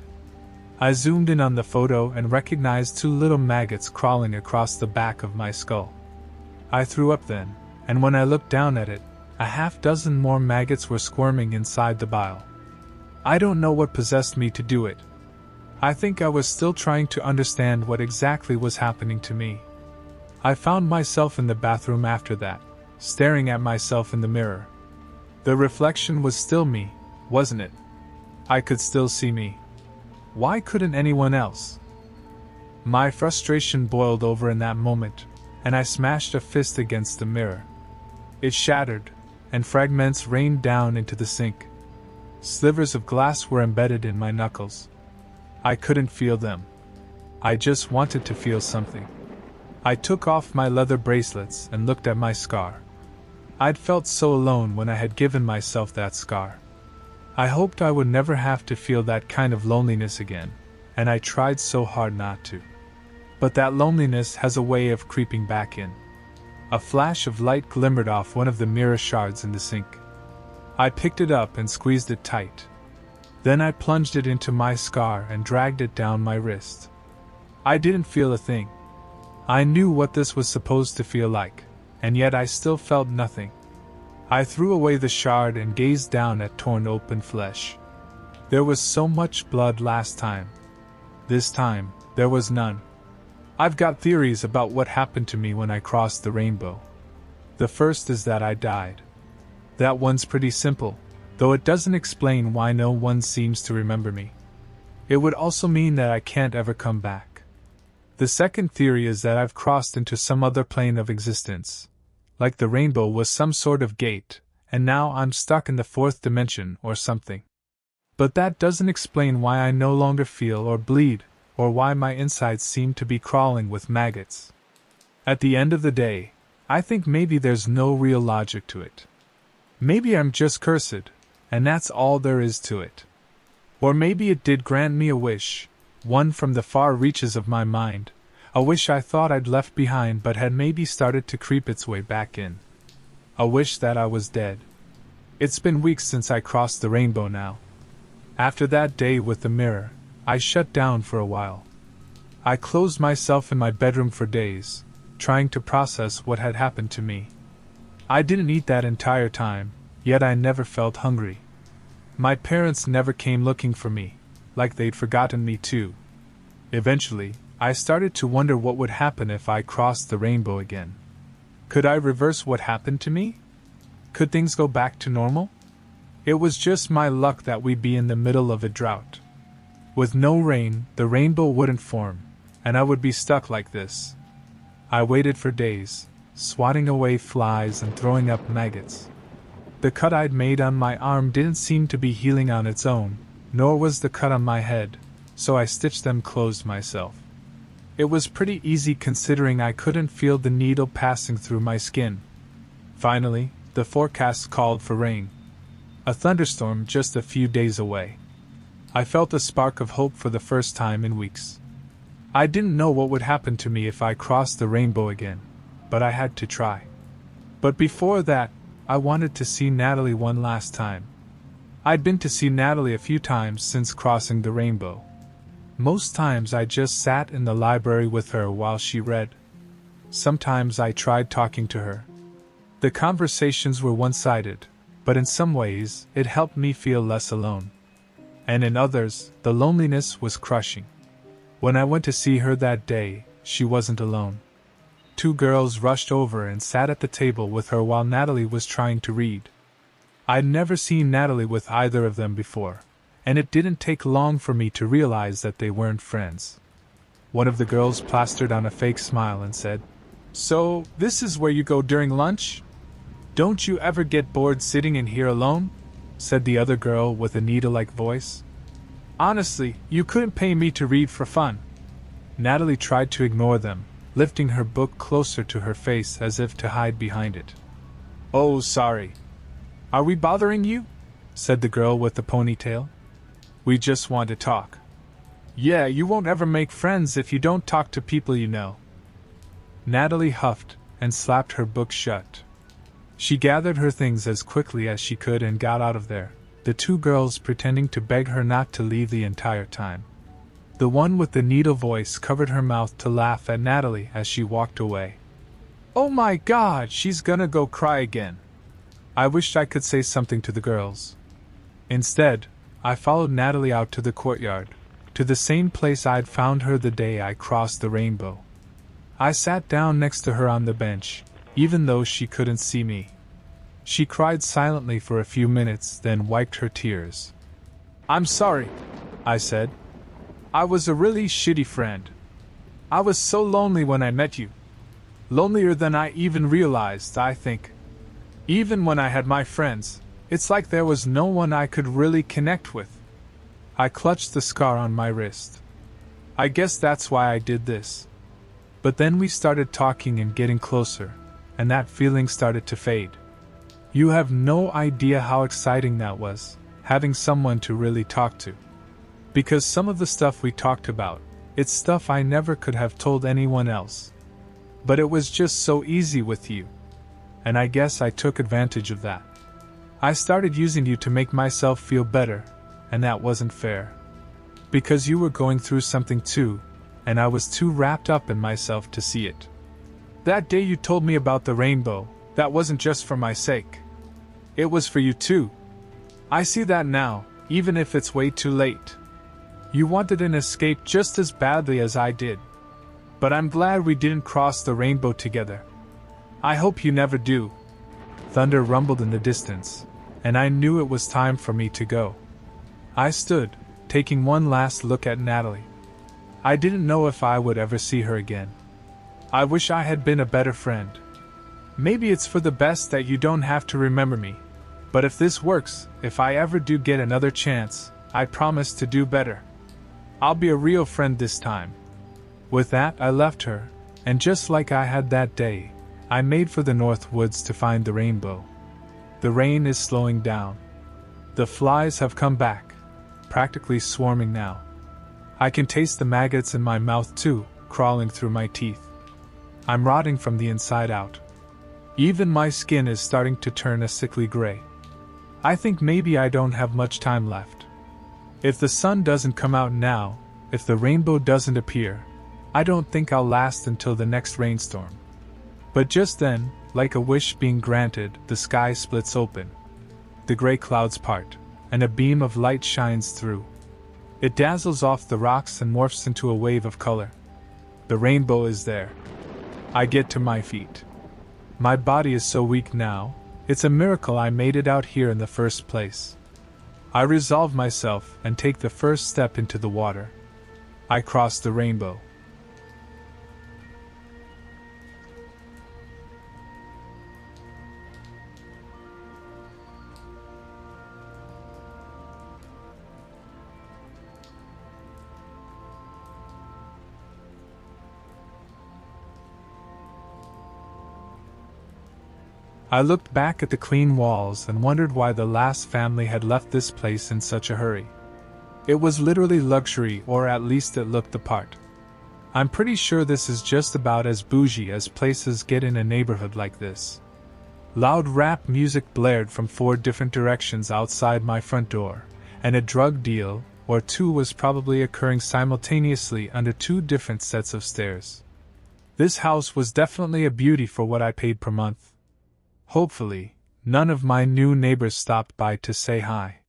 S1: I zoomed in on the photo and recognized 2 little maggots crawling across the back of my skull. I threw up then, and when I looked down at it, a half-dozen more maggots were squirming inside the bile. I don't know what possessed me to do it. I think I was still trying to understand what exactly was happening to me. I found myself in the bathroom after that, staring at myself in the mirror. The reflection was still me, wasn't it? I could still see me. Why couldn't anyone else? My frustration boiled over in that moment, and I smashed a fist against the mirror. It shattered, and fragments rained down into the sink. Slivers of glass were embedded in my knuckles. I couldn't feel them. I just wanted to feel something. I took off my leather bracelets and looked at my scar. I'd felt so alone when I had given myself that scar. I hoped I would never have to feel that kind of loneliness again, and I tried so hard not to. But that loneliness has a way of creeping back in. A flash of light glimmered off one of the mirror shards in the sink. I picked it up and squeezed it tight. Then I plunged it into my scar and dragged it down my wrist. I didn't feel a thing. I knew what this was supposed to feel like, and yet I still felt nothing. I threw away the shard and gazed down at torn open flesh. There was so much blood last time. This time, there was none. I've got theories about what happened to me when I crossed the rainbow. The first is that I died. That one's pretty simple, though it doesn't explain why no one seems to remember me. It would also mean that I can't ever come back. The second theory is that I've crossed into some other plane of existence. Like the rainbow was some sort of gate, and now I'm stuck in the 4th dimension or something. But that doesn't explain why I no longer feel or bleed, or why my insides seem to be crawling with maggots. At the end of the day, I think maybe there's no real logic to it. Maybe I'm just cursed, and that's all there is to it. Or maybe it did grant me a wish, one from the far reaches of my mind, a wish I thought I'd left behind but had maybe started to creep its way back in. A wish that I was dead. It's been weeks since I crossed the rainbow now. After that day with the mirror, I shut down for a while. I closed myself in my bedroom for days, trying to process what had happened to me. I didn't eat that entire time, yet I never felt hungry. My parents never came looking for me, like they'd forgotten me too. Eventually, I started to wonder what would happen if I crossed the rainbow again. Could I reverse what happened to me? Could things go back to normal? It was just my luck that we'd be in the middle of a drought. With no rain, the rainbow wouldn't form, and I would be stuck like this. I waited for days, swatting away flies and throwing up maggots. The cut I'd made on my arm didn't seem to be healing on its own, nor was the cut on my head, so I stitched them closed myself. It was pretty easy considering I couldn't feel the needle passing through my skin. Finally, the forecast called for rain. A thunderstorm just a few days away. I felt a spark of hope for the first time in weeks. I didn't know what would happen to me if I crossed the rainbow again, but I had to try. But before that, I wanted to see Natalie one last time. I'd been to see Natalie a few times since crossing the rainbow. Most times I just sat in the library with her while she read. Sometimes I tried talking to her. The conversations were one-sided, but in some ways it helped me feel less alone. And in others, the loneliness was crushing. When I went to see her that day, she wasn't alone. 2 girls rushed over and sat at the table with her while Natalie was trying to read. I'd never seen Natalie with either of them before, and it didn't take long for me to realize that they weren't friends. One of the girls plastered on a fake smile and said, "So, this is where you go during lunch? Don't you ever get bored sitting in here alone?" said the other girl with a needle-like voice. "Honestly, you couldn't pay me to read for fun." Natalie tried to ignore them, lifting her book closer to her face as if to hide behind it. "Oh, sorry. Are we bothering you?" said the girl with the ponytail. "We just want to talk." "Yeah, you won't ever make friends if you don't talk to people you know." Natalie huffed and slapped her book shut. She gathered her things as quickly as she could and got out of there, the 2 girls pretending to beg her not to leave the entire time. The one with the needle voice covered her mouth to laugh at Natalie as she walked away. "Oh my God, she's gonna go cry again." I wished I could say something to the girls. Instead, I followed Natalie out to the courtyard, to the same place I'd found her the day I crossed the rainbow. I sat down next to her on the bench, even though she couldn't see me. She cried silently for a few minutes, then wiped her tears. "I'm sorry," I said. "I was a really shitty friend. I was so lonely when I met you. Lonelier than I even realized, I think. Even when I had my friends, it's like there was no one I could really connect with." I clutched the scar on my wrist. "I guess that's why I did this." But then we started talking and getting closer, and that feeling started to fade. You have no idea how exciting that was, having someone to really talk to. Because some of the stuff we talked about, it's stuff I never could have told anyone else. But it was just so easy with you. And I guess I took advantage of that. I started using you to make myself feel better, and that wasn't fair. Because you were going through something too, and I was too wrapped up in myself to see it. That day you told me about the rainbow, that wasn't just for my sake. It was for you too. I see that now, even if it's way too late. You wanted an escape just as badly as I did. But I'm glad we didn't cross the rainbow together. I hope you never do." Thunder rumbled in the distance, and I knew it was time for me to go. I stood, taking one last look at Natalie. I didn't know if I would ever see her again. I wish I had been a better friend. Maybe it's for the best that you don't have to remember me. But if this works, if I ever do get another chance, I promise to do better. I'll be a real friend this time. With that, I left her, and just like I had that day, I made for the North Woods to find the rainbow. The rain is slowing down. The flies have come back, practically swarming now. I can taste the maggots in my mouth too, crawling through my teeth. I'm rotting from the inside out. Even my skin is starting to turn a sickly gray. I think maybe I don't have much time left. If the sun doesn't come out now, if the rainbow doesn't appear, I don't think I'll last until the next rainstorm. But just then, like a wish being granted, the sky splits open. The gray clouds part, and a beam of light shines through. It dazzles off the rocks and morphs into a wave of color. The rainbow is there. I get to my feet. My body is so weak now, it's a miracle I made it out here in the first place. I resolve myself and take the first step into the water. I cross the rainbow. I looked back at the clean walls and wondered why the last family had left this place in such a hurry. It was literally luxury, or at least it looked the part. I'm pretty sure this is just about as bougie as places get in a neighborhood like this. Loud rap music blared from 4 different directions outside my front door, and a drug deal or 2 was probably occurring simultaneously under 2 different sets of stairs. This house was definitely a beauty for what I paid per month. Hopefully, none of my new neighbors stopped by to say hi.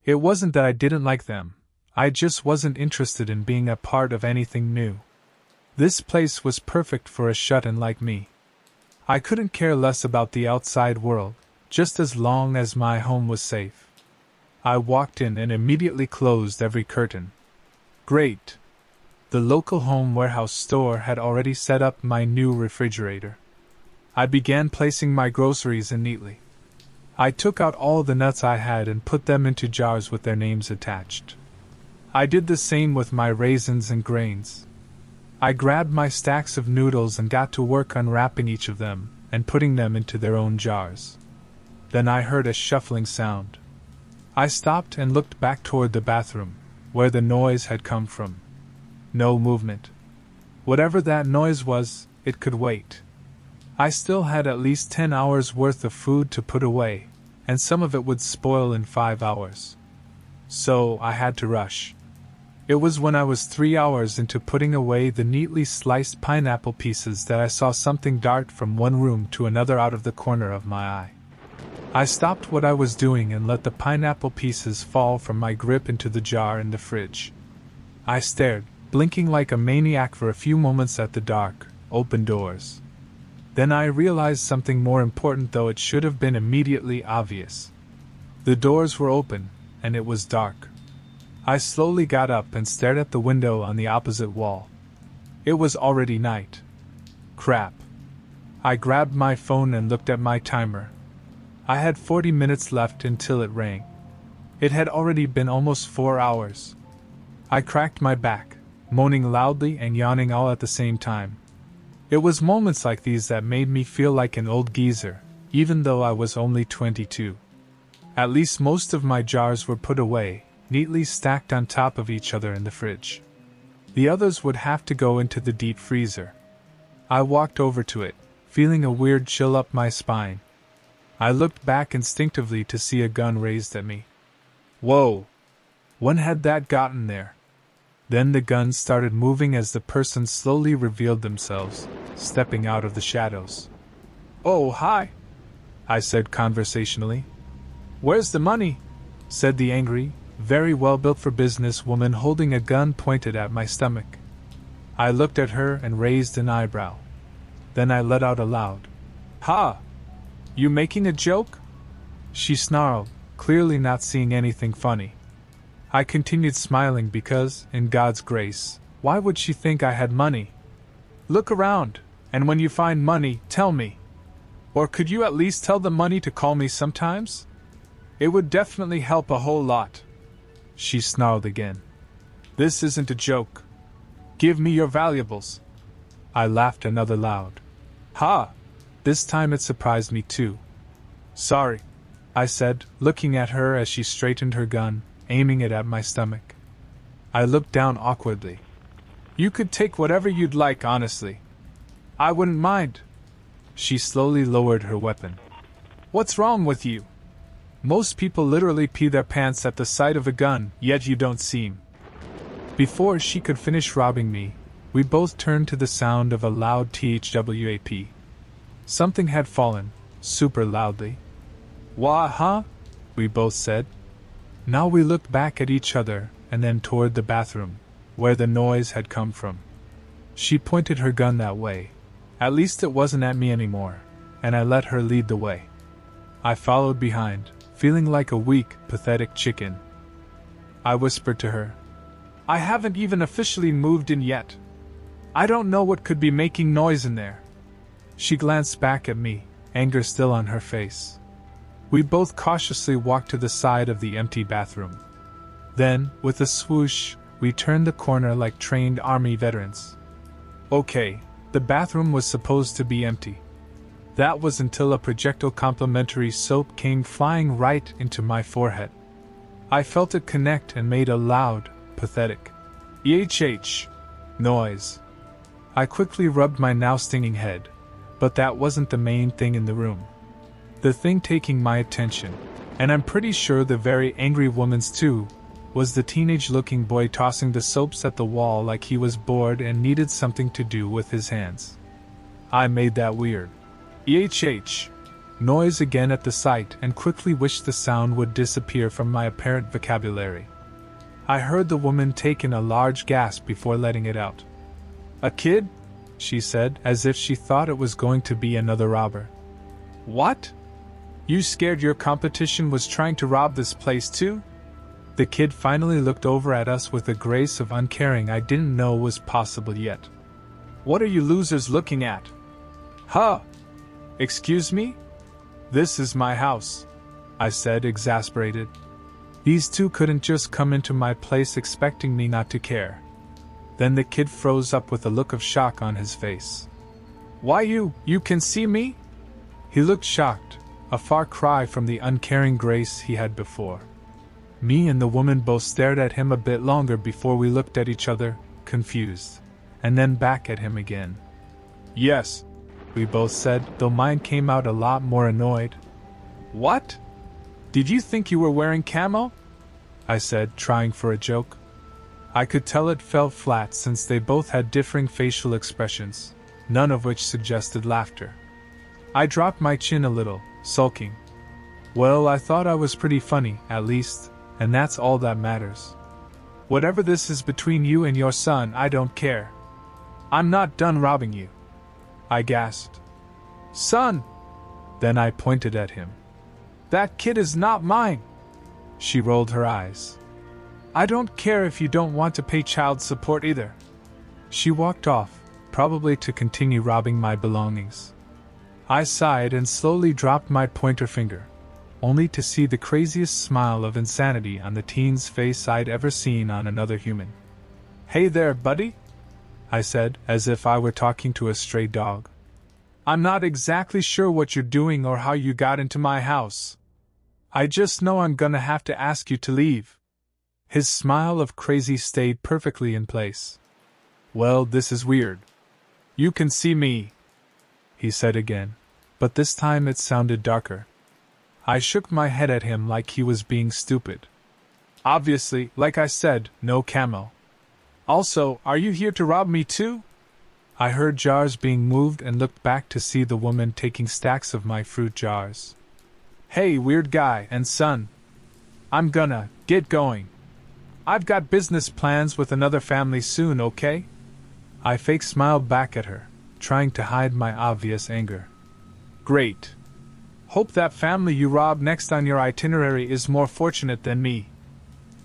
S1: It wasn't that I didn't like them, I just wasn't interested in being a part of anything new. This place was perfect for a shut-in like me. I couldn't care less about the outside world, just as long as my home was safe. I walked in and immediately closed every curtain. Great! The local home warehouse store had already set up my new refrigerator. I began placing my groceries in neatly. I took out all the nuts I had and put them into jars with their names attached. I did the same with my raisins and grains. I grabbed my stacks of noodles and got to work unwrapping each of them and putting them into their own jars. Then I heard a shuffling sound. I stopped and looked back toward the bathroom, where the noise had come from. No movement. Whatever that noise was, it could wait. I still had at least 10 hours worth of food to put away, and some of it would spoil in 5 hours. So I had to rush. It was when I was 3 hours into putting away the neatly sliced pineapple pieces that I saw something dart from one room to another out of the corner of my eye. I stopped what I was doing and let the pineapple pieces fall from my grip into the jar in the fridge. I stared, blinking like a maniac for a few moments at the dark, open doors. Then I realized something more important, though it should have been immediately obvious. The doors were open, and it was dark. I slowly got up and stared at the window on the opposite wall. It was already night. Crap. I grabbed my phone and looked at my timer. I had 40 minutes left until it rang. It had already been almost 4 hours. I cracked my back, moaning loudly and yawning all at the same time. It was moments like these that made me feel like an old geezer, even though I was only 22. At least most of my jars were put away, neatly stacked on top of each other in the fridge. The others would have to go into the deep freezer. I walked over to it, feeling a weird chill up my spine. I looked back instinctively to see a gun raised at me. Whoa! When had that gotten there? Then the gun started moving as the person slowly revealed themselves, stepping out of the shadows. "Oh, hi," I said conversationally. "Where's the money?" said the angry, very well-built for business woman holding a gun pointed at my stomach. I looked at her and raised an eyebrow. Then I let out a loud, "Ha! You making a joke?" She snarled, clearly not seeing anything funny. I continued smiling because, in God's grace, why would she think I had money? "Look around, and when you find money, tell me. Or could you at least tell the money to call me sometimes? It would definitely help a whole lot." She snarled again. "This isn't a joke. Give me your valuables." I laughed another loud. "Ha! This time it surprised me too." "Sorry," I said, looking at her as she straightened her gun, aiming it at my stomach. I looked down awkwardly. "You could take whatever you'd like, honestly. I wouldn't mind." She slowly lowered her weapon. "What's wrong with you? Most people literally pee their pants at the sight of a gun, yet you don't seem." Before she could finish robbing me, we both turned to the sound of a loud THWAP. Something had fallen, super loudly. "Wah, huh?" we both said. Now we looked back at each other, and then toward the bathroom, where the noise had come from. She pointed her gun that way. At least it wasn't at me anymore, and I let her lead the way. I followed behind, feeling like a weak, pathetic chicken. I whispered to her, "I haven't even officially moved in yet. I don't know what could be making noise in there." She glanced back at me, anger still on her face. We both cautiously walked to the side of the empty bathroom. Then, with a swoosh, we turned the corner like trained army veterans. Okay, the bathroom was supposed to be empty. That was until a projectile complimentary soap came flying right into my forehead. I felt it connect and made a loud, pathetic EHH noise. I quickly rubbed my now stinging head, but that wasn't the main thing in the room. The thing taking my attention, and I'm pretty sure the very angry woman's too, was the teenage-looking boy tossing the soaps at the wall like he was bored and needed something to do with his hands. I made that weird EHH noise again at the sight and quickly wished the sound would disappear from my apparent vocabulary. I heard the woman take in a large gasp before letting it out. "A kid?" she said, as if she thought it was going to be another robber. "What? You scared your competition was trying to rob this place too?" The kid finally looked over at us with a grace of uncaring I didn't know was possible yet. "What are you losers looking at?" "Huh? Excuse me? This is my house," I said, exasperated. These two couldn't just come into my place expecting me not to care. Then the kid froze up with a look of shock on his face. "Why you can see me?" He looked shocked, a far cry from the uncaring grace he had before. Me and the woman both stared at him a bit longer before we looked at each other, confused, and then back at him again. "Yes," we both said, though mine came out a lot more annoyed. "What? Did you think you were wearing camo?" I said, trying for a joke. I could tell it fell flat since they both had differing facial expressions, none of which suggested laughter. I dropped my chin a little, sulking. "Well, I thought I was pretty funny, at least, and that's all that matters. Whatever this is between you and your son, I don't care. I'm not done robbing you," I gasped. "Son!" Then I pointed at him. "That kid is not mine!" She rolled her eyes. "I don't care if you don't want to pay child support either." She walked off, probably to continue robbing my belongings. I sighed and slowly dropped my pointer finger, only to see the craziest smile of insanity on the teen's face I'd ever seen on another human. "Hey there, buddy," I said, as if I were talking to a stray dog. "I'm not exactly sure what you're doing or how you got into my house. I just know I'm gonna have to ask you to leave." His smile of crazy stayed perfectly in place. "Well, this is weird. You can see me," he said again, but this time it sounded darker. I shook my head at him like he was being stupid. "Obviously, like I said, no camo. Also, are you here to rob me too?" I heard jars being moved and looked back to see the woman taking stacks of my fruit jars. "Hey, weird guy and son. I'm gonna get going. I've got business plans with another family soon, okay?" I fake smiled back at her, trying to hide my obvious anger. "Great. Hope that family you rob next on your itinerary is more fortunate than me,"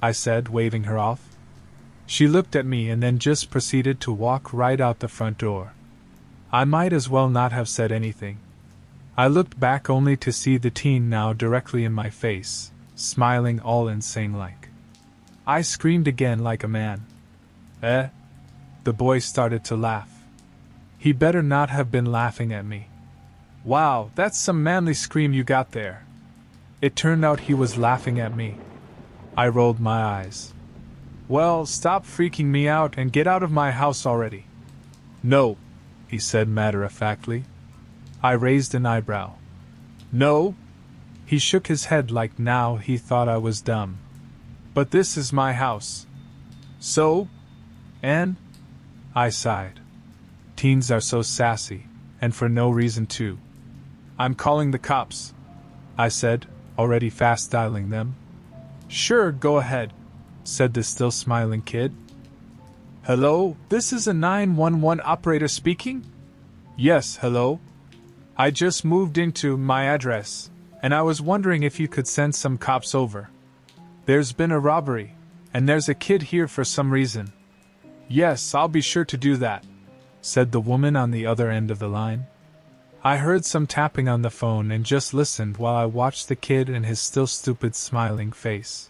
S1: I said, waving her off. She looked at me and then just proceeded to walk right out the front door. I might as well not have said anything. I looked back only to see the teen now directly in my face, smiling all insane-like. I screamed again like a man. "Eh?" The boy started to laugh. He better not have been laughing at me. "Wow, that's some manly scream you got there." It turned out he was laughing at me. I rolled my eyes. "Well, stop freaking me out and get out of my house already." "No," he said matter-of-factly. I raised an eyebrow. "No?" He shook his head like now he thought I was dumb. "But this is my house." "So? And?" I sighed. Teens are so sassy, and for no reason too. "I'm calling the cops," I said, already fast dialing them. "Sure, go ahead," said the still smiling kid. "Hello, this is a 911 operator speaking?" "Yes, hello. I just moved into my address, and I was wondering if you could send some cops over. There's been a robbery, and there's a kid here for some reason." "Yes, I'll be sure to do that," said the woman on the other end of the line. I heard some tapping on the phone and just listened while I watched the kid and his still stupid smiling face.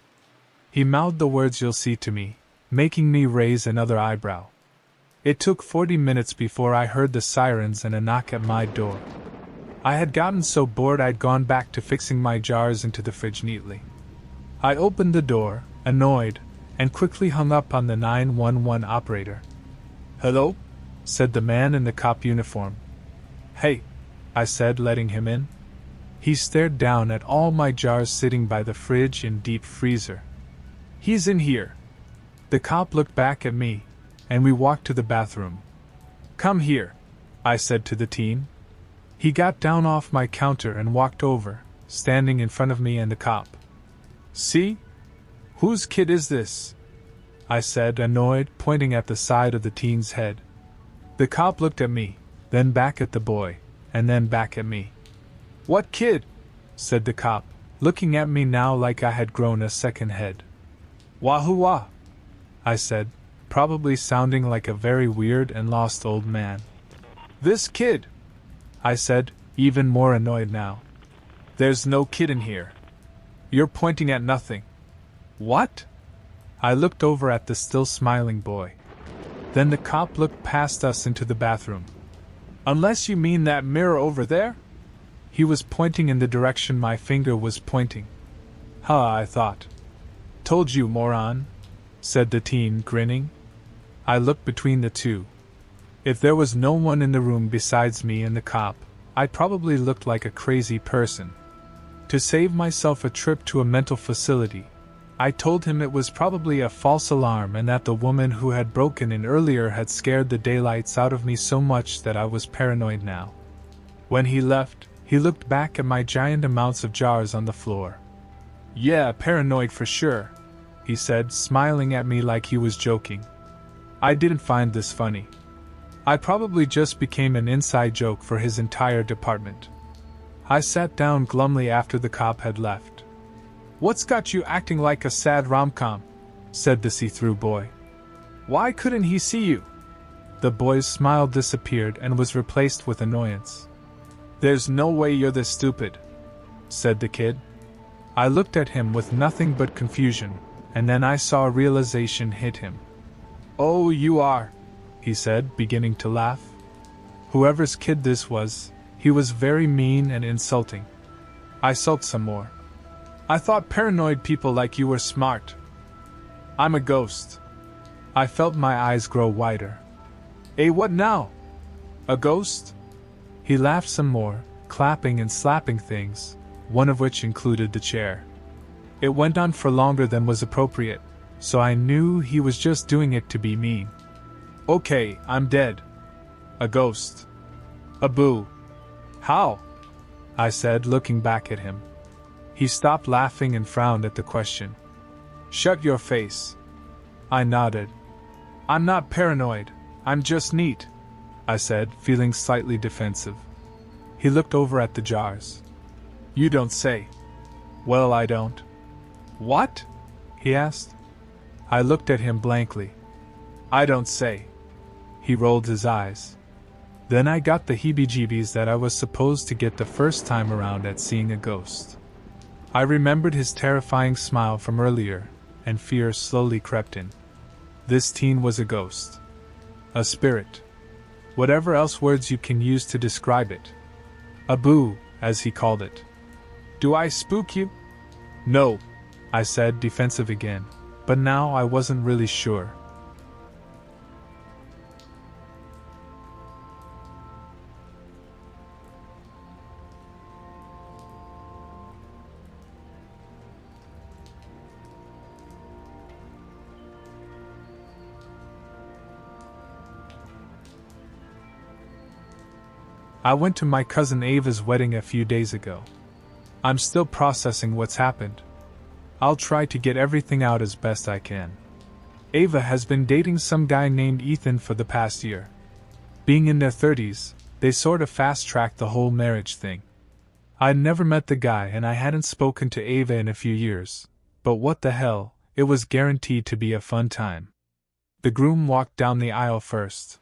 S1: He mouthed the words "you'll see" to me, making me raise another eyebrow. It took 40 minutes before I heard the sirens and a knock at my door. I had gotten so bored I'd gone back to fixing my jars into the fridge neatly. I opened the door, annoyed, and quickly hung up on the 911 operator. "Hello?" said the man in the cop uniform. "Hey," I said, letting him in. He stared down at all my jars sitting by the fridge and deep freezer. "He's in here." The cop looked back at me, and we walked to the bathroom. "Come here," I said to the teen. He got down off my counter and walked over, standing in front of me and the cop. "See? Whose kid is this?" I said, annoyed, pointing at the side of the teen's head. The cop looked at me, then back at the boy, and then back at me. "What kid?" said the cop, looking at me now like I had grown a second head. "Wahoo-wah," I said, probably sounding like a very weird and lost old man. "This kid," I said, even more annoyed now. "There's no kid in here. You're pointing at nothing." "What?" I looked over at the still smiling boy. Then the cop looked past us into the bathroom. "Unless you mean that mirror over there?" He was pointing in the direction my finger was pointing. "Ha," I thought. "Told you, moron," said the teen, grinning. I looked between the two. If there was no one in the room besides me and the cop, I probably looked like a crazy person. To save myself a trip to a mental facility, I told him it was probably a false alarm and that the woman who had broken in earlier had scared the daylights out of me so much that I was paranoid now. When he left, he looked back at my giant amounts of jars on the floor. "Yeah, paranoid for sure," he said, smiling at me like he was joking. I didn't find this funny. I probably just became an inside joke for his entire department. I sat down glumly after the cop had left. "What's got you acting like a sad rom-com?" said the see-through boy. "Why couldn't he see you?" The boy's smile disappeared and was replaced with annoyance. "There's no way you're this stupid," said the kid. I looked at him with nothing but confusion, and then I saw a realization hit him. "Oh, you are," he said, beginning to laugh. Whoever's kid this was, he was very mean and insulting. I sulked some more. "I thought paranoid people like you were smart." "I'm a ghost." I felt my eyes grow wider. "Eh, what now? A ghost?" He laughed some more, clapping and slapping things, one of which included the chair. It went on for longer than was appropriate, so I knew he was just doing it to be mean. "Okay, I'm dead." "A ghost." "A boo." "How?" I said, looking back at him. He stopped laughing and frowned at the question. "Shut your face." I nodded. "I'm not paranoid, I'm just neat," I said, feeling slightly defensive. He looked over at the jars. "You don't say." "Well, I don't." "What?" he asked. I looked at him blankly. "I don't say." He rolled his eyes. Then I got the heebie-jeebies that I was supposed to get the first time around at seeing a ghost. I remembered his terrifying smile from earlier, and fear slowly crept in. This teen was a ghost. A spirit. Whatever else words you can use to describe it. A boo, as he called it. "Do I spook you?" "No," I said, defensive again, but now I wasn't really sure. I went to my cousin Ava's wedding a few days ago. I'm still processing what's happened. I'll try to get everything out as best I can. Ava has been dating some guy named Ethan for the past year. Being in their 30s, they sort of fast-tracked the whole marriage thing. I'd never met the guy and I hadn't spoken to Ava in a few years, but what the hell, it was guaranteed to be a fun time. The groom walked down the aisle first.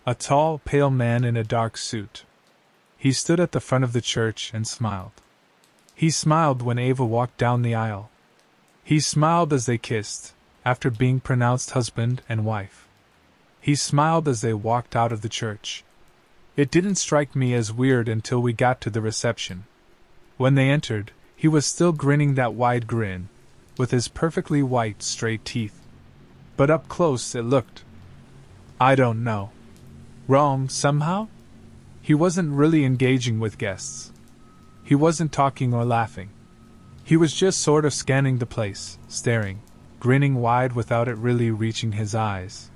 S1: A tall, pale man in a dark suit. He stood at the front of the church and smiled. He smiled when Ava walked down the aisle. He smiled as they kissed, after being pronounced husband and wife. He smiled as they walked out of the church. It didn't strike me as weird until we got to the reception. When they entered, he was still grinning that wide grin, with his perfectly white, straight teeth. But up close it looked, I don't know, wrong somehow? He wasn't really engaging with guests. He wasn't talking or laughing. He was just sort of scanning the place, staring, grinning wide without it really reaching his eyes.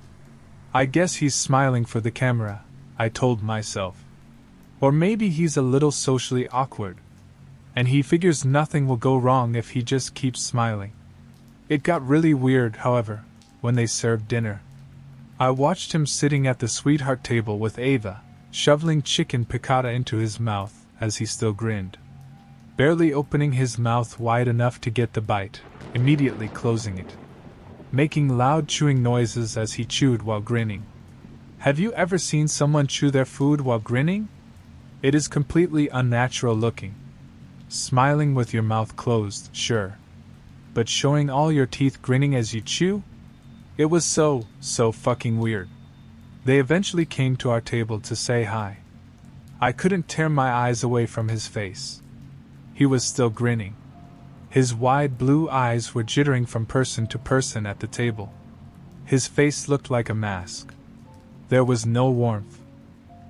S1: I guess he's smiling for the camera, I told myself. Or maybe he's a little socially awkward, and he figures nothing will go wrong if he just keeps smiling. It got really weird, however, when they served dinner. I watched him sitting at the sweetheart table with Ava, shoveling chicken piccata into his mouth as he still grinned. Barely opening his mouth wide enough to get the bite, immediately closing it. Making loud chewing noises as he chewed while grinning. Have you ever seen someone chew their food while grinning? It is completely unnatural looking. Smiling with your mouth closed, sure. But showing all your teeth grinning as you chew? It was so fucking weird. They eventually came to our table to say hi. I couldn't tear my eyes away from his face. He was still grinning. His wide blue eyes were jittering from person to person at the table. His face looked like a mask. There was no warmth.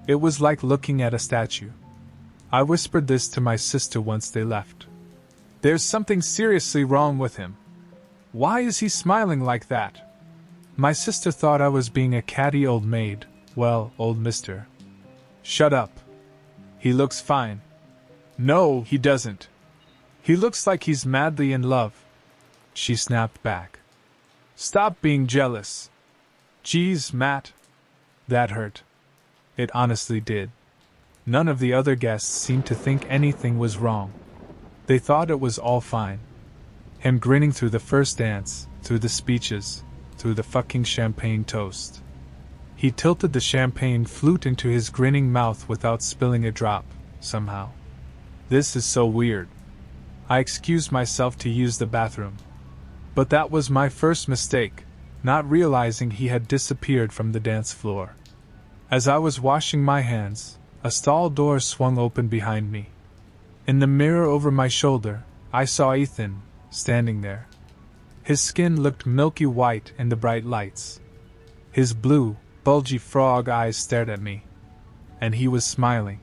S1: It was like looking at a statue. I whispered this to my sister once they left. There's something seriously wrong with him. Why is he smiling like that? My sister thought I was being a catty old maid. Well, old mister. Shut up. He looks fine. No, he doesn't. He looks like he's madly in love. She snapped back. Stop being jealous. Geez, Matt. That hurt. It honestly did. None of the other guests seemed to think anything was wrong. They thought it was all fine. Him grinning through the first dance, through the speeches, through the fucking champagne toast. He tilted the champagne flute into his grinning mouth without spilling a drop, somehow. This is so weird. I excused myself to use the bathroom. But that was my first mistake, not realizing he had disappeared from the dance floor. As I was washing my hands, a stall door swung open behind me. In the mirror over my shoulder, I saw Ethan, standing there. His skin looked milky white in the bright lights. His blue, bulgy frog eyes stared at me. And he was smiling.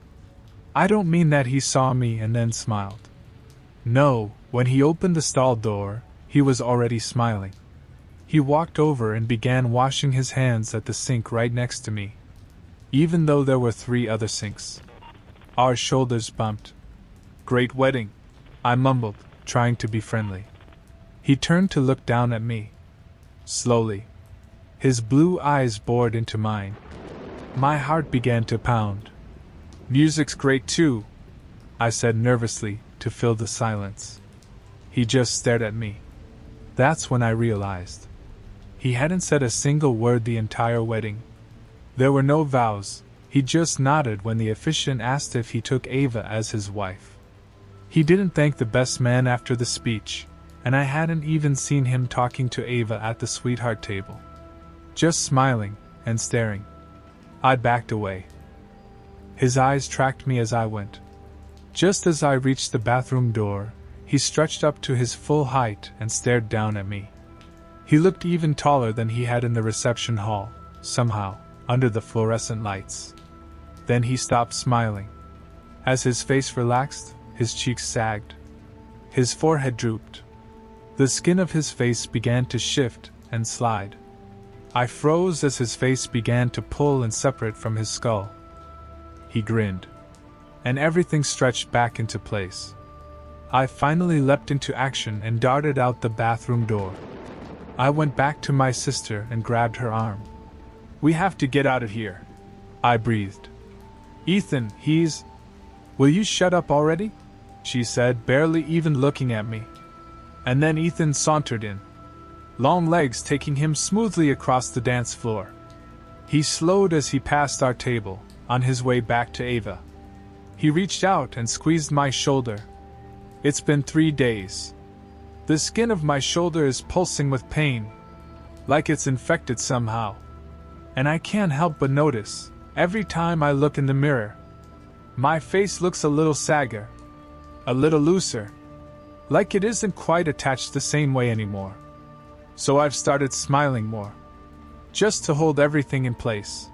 S1: I don't mean that he saw me and then smiled. No, when he opened the stall door, he was already smiling. He walked over and began washing his hands at the sink right next to me. Even though there were 3 other sinks. Our shoulders bumped. Great wedding, I mumbled, trying to be friendly. He turned to look down at me. Slowly. His blue eyes bored into mine. My heart began to pound. Music's great too, I said nervously, to fill the silence. He just stared at me. That's when I realized. He hadn't said a single word the entire wedding. There were no vows, he just nodded when the officiant asked if he took Ava as his wife. He didn't thank the best man after the speech, and I hadn't even seen him talking to Ava at the sweetheart table. Just smiling and staring. I backed away. His eyes tracked me as I went. Just as I reached the bathroom door, he stretched up to his full height and stared down at me. He looked even taller than he had in the reception hall, somehow, under the fluorescent lights. Then he stopped smiling. As his face relaxed, his cheeks sagged. His forehead drooped. The skin of his face began to shift and slide. I froze as his face began to pull and separate from his skull. He grinned. And everything stretched back into place. I finally leapt into action and darted out the bathroom door. I went back to my sister and grabbed her arm. We have to get out of here, I breathed. Ethan, he's... Will you shut up already? She said, barely even looking at me. And then Ethan sauntered in, long legs taking him smoothly across the dance floor. He slowed as he passed our table, on his way back to Ava. He reached out and squeezed my shoulder. It's been 3 days. The skin of my shoulder is pulsing with pain, like it's infected somehow. And I can't help but notice, every time I look in the mirror, my face looks a little sagger, a little looser, like it isn't quite attached the same way anymore. So I've started smiling more, just to hold everything in place.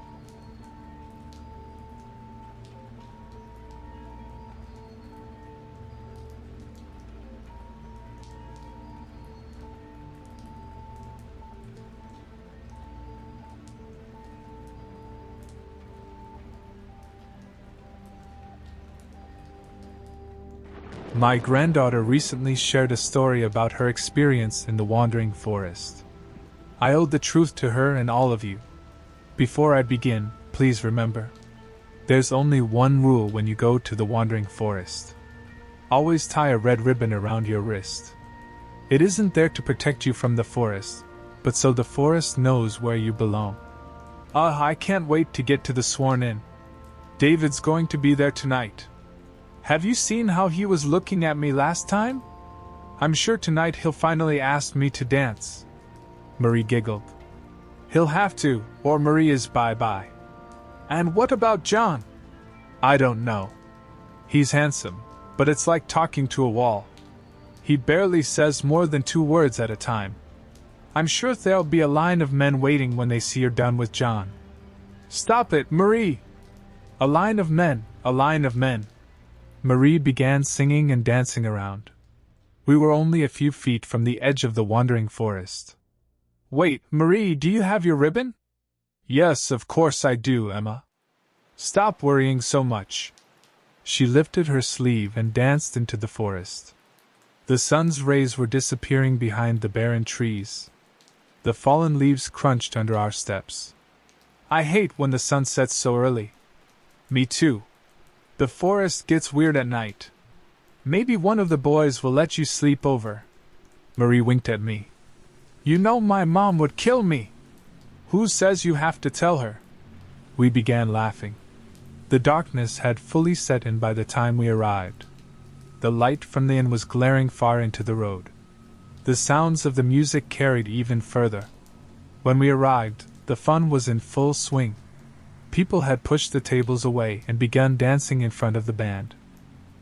S1: My granddaughter recently shared a story about her experience in the wandering forest. I owed the truth to her and all of you. Before I begin, please remember, there's only one rule when you go to the wandering forest. Always tie a red ribbon around your wrist. It isn't there to protect you from the forest, but so the forest knows where you belong. I can't wait to get to the sworn-in. David's going to be there tonight. Have you seen how he was looking at me last time? I'm sure tonight he'll finally ask me to dance. Marie giggled. He'll have to, or Marie is bye-bye. And what about John? I don't know. He's handsome, but it's like talking to a wall. He barely says more than 2 words at a time. I'm sure there'll be a line of men waiting when they see you're done with John. Stop it, Marie! A line of men, a line of men. Marie began singing and dancing around. We were only a few feet from the edge of the wandering forest. Wait, Marie, do you have your ribbon? Yes, of course I do, Emma. Stop worrying so much. She lifted her sleeve and danced into the forest. The sun's rays were disappearing behind the barren trees. The fallen leaves crunched under our steps. I hate when the sun sets so early. Me too. The forest gets weird at night. Maybe one of the boys will let you sleep over. Marie winked at me. You know my mom would kill me. Who says you have to tell her? We began laughing. The darkness had fully set in by the time we arrived. The light from the inn was glaring far into the road. The sounds of the music carried even further. When we arrived, the fun was in full swing. People had pushed the tables away and begun dancing in front of the band.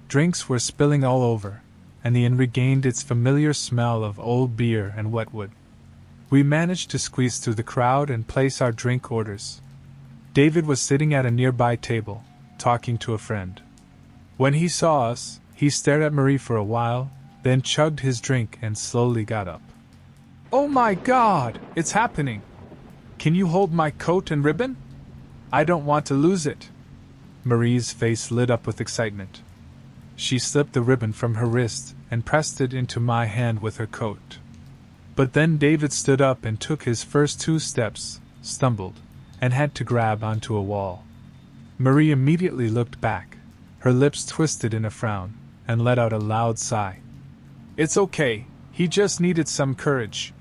S1: Drinks were spilling all over, and the inn regained its familiar smell of old beer and wetwood. We managed to squeeze through the crowd and place our drink orders. David was sitting at a nearby table, talking to a friend. When he saw us, he stared at Marie for a while, then chugged his drink and slowly got up. Oh my God, it's happening! Can you hold my coat and ribbon? I don't want to lose it. Marie's face lit up with excitement. She slipped the ribbon from her wrist and pressed it into my hand with her coat. But then David stood up and took his first 2 steps, stumbled, and had to grab onto a wall. Marie immediately looked back, her lips twisted in a frown, and let out a loud sigh. It's okay, he just needed some courage.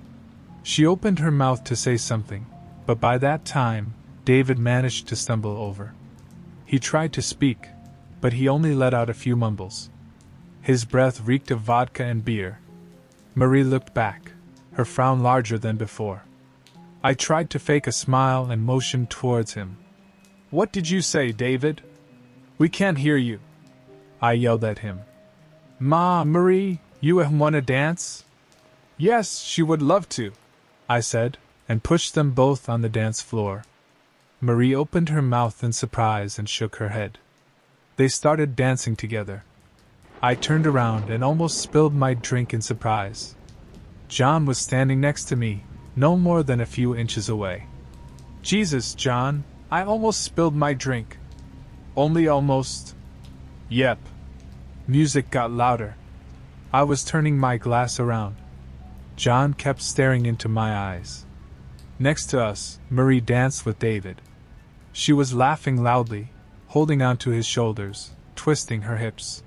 S1: She opened her mouth to say something, but by that time, David managed to stumble over. He tried to speak, but he only let out a few mumbles. His breath reeked of vodka and beer. Marie looked back, her frown larger than before. I tried to fake a smile and motioned towards him. What did you say, David? We can't hear you. I yelled at him. Marie, you want to dance? Yes, she would love to, I said, and pushed them both on the dance floor. Marie opened her mouth in surprise and shook her head. They started dancing together. I turned around and almost spilled my drink in surprise. John was standing next to me, no more than a few inches away. Jesus, John, I almost spilled my drink. Only almost. Yep. Music got louder. I was turning my glass around. John kept staring into my eyes. Next to us, Marie danced with David. She was laughing loudly, holding onto his shoulders, twisting her hips.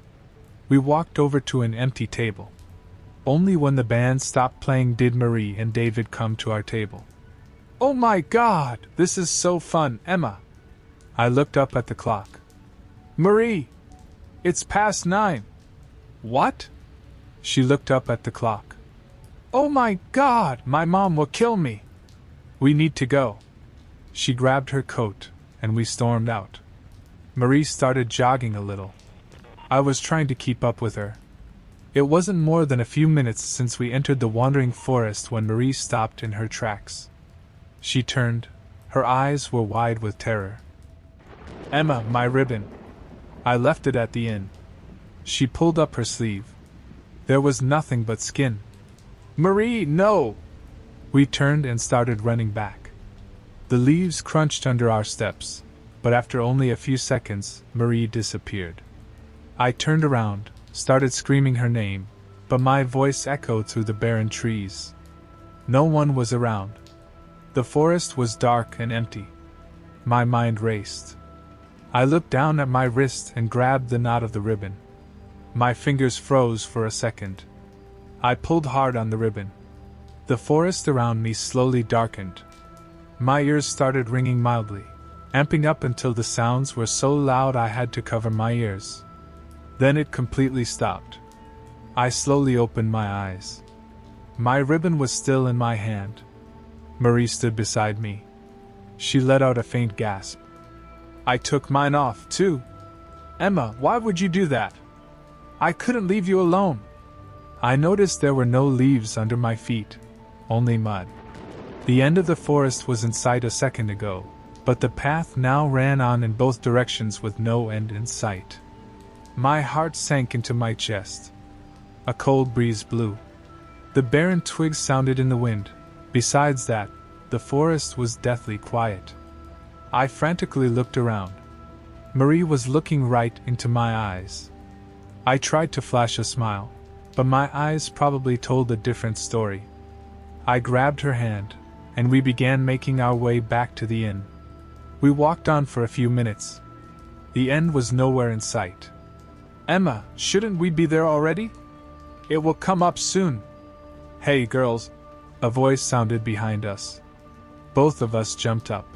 S1: We walked over to an empty table. Only when the band stopped playing did Marie and David come to our table. Oh my God, this is so fun, Emma. I looked up at the clock. Marie! It's past 9. What? She looked up at the clock. Oh my God, my mom will kill me. We need to go. She grabbed her coat, and we stormed out. Marie started jogging a little. I was trying to keep up with her. It wasn't more than a few minutes since we entered the wandering forest when Marie stopped in her tracks. She turned. Her eyes were wide with terror. Emma, my ribbon. I left it at the inn. She pulled up her sleeve. There was nothing but skin. Marie, no! We turned and started running back. The leaves crunched under our steps, but after only a few seconds, Marie disappeared. I turned around, started screaming her name, but my voice echoed through the barren trees. No one was around. The forest was dark and empty. My mind raced. I looked down at my wrist and grabbed the knot of the ribbon. My fingers froze for a second. I pulled hard on the ribbon. The forest around me slowly darkened. My ears started ringing mildly, amping up until the sounds were so loud I had to cover my ears. Then it completely stopped. I slowly opened my eyes. My ribbon was still in my hand. Marie stood beside me. She let out a faint gasp. I took mine off, too. Emma, why would you do that? I couldn't leave you alone. I noticed there were no leaves under my feet, only mud. The end of the forest was in sight a second ago, but the path now ran on in both directions with no end in sight. My heart sank into my chest. A cold breeze blew. The barren twigs sounded in the wind. Besides that, the forest was deathly quiet. I frantically looked around. Marie was looking right into my eyes. I tried to flash a smile, but my eyes probably told a different story. I grabbed her hand, and we began making our way back to the inn. We walked on for a few minutes. The end was nowhere in sight. Emma, shouldn't we be there already? It will come up soon. Hey, girls, a voice sounded behind us. Both of us jumped up.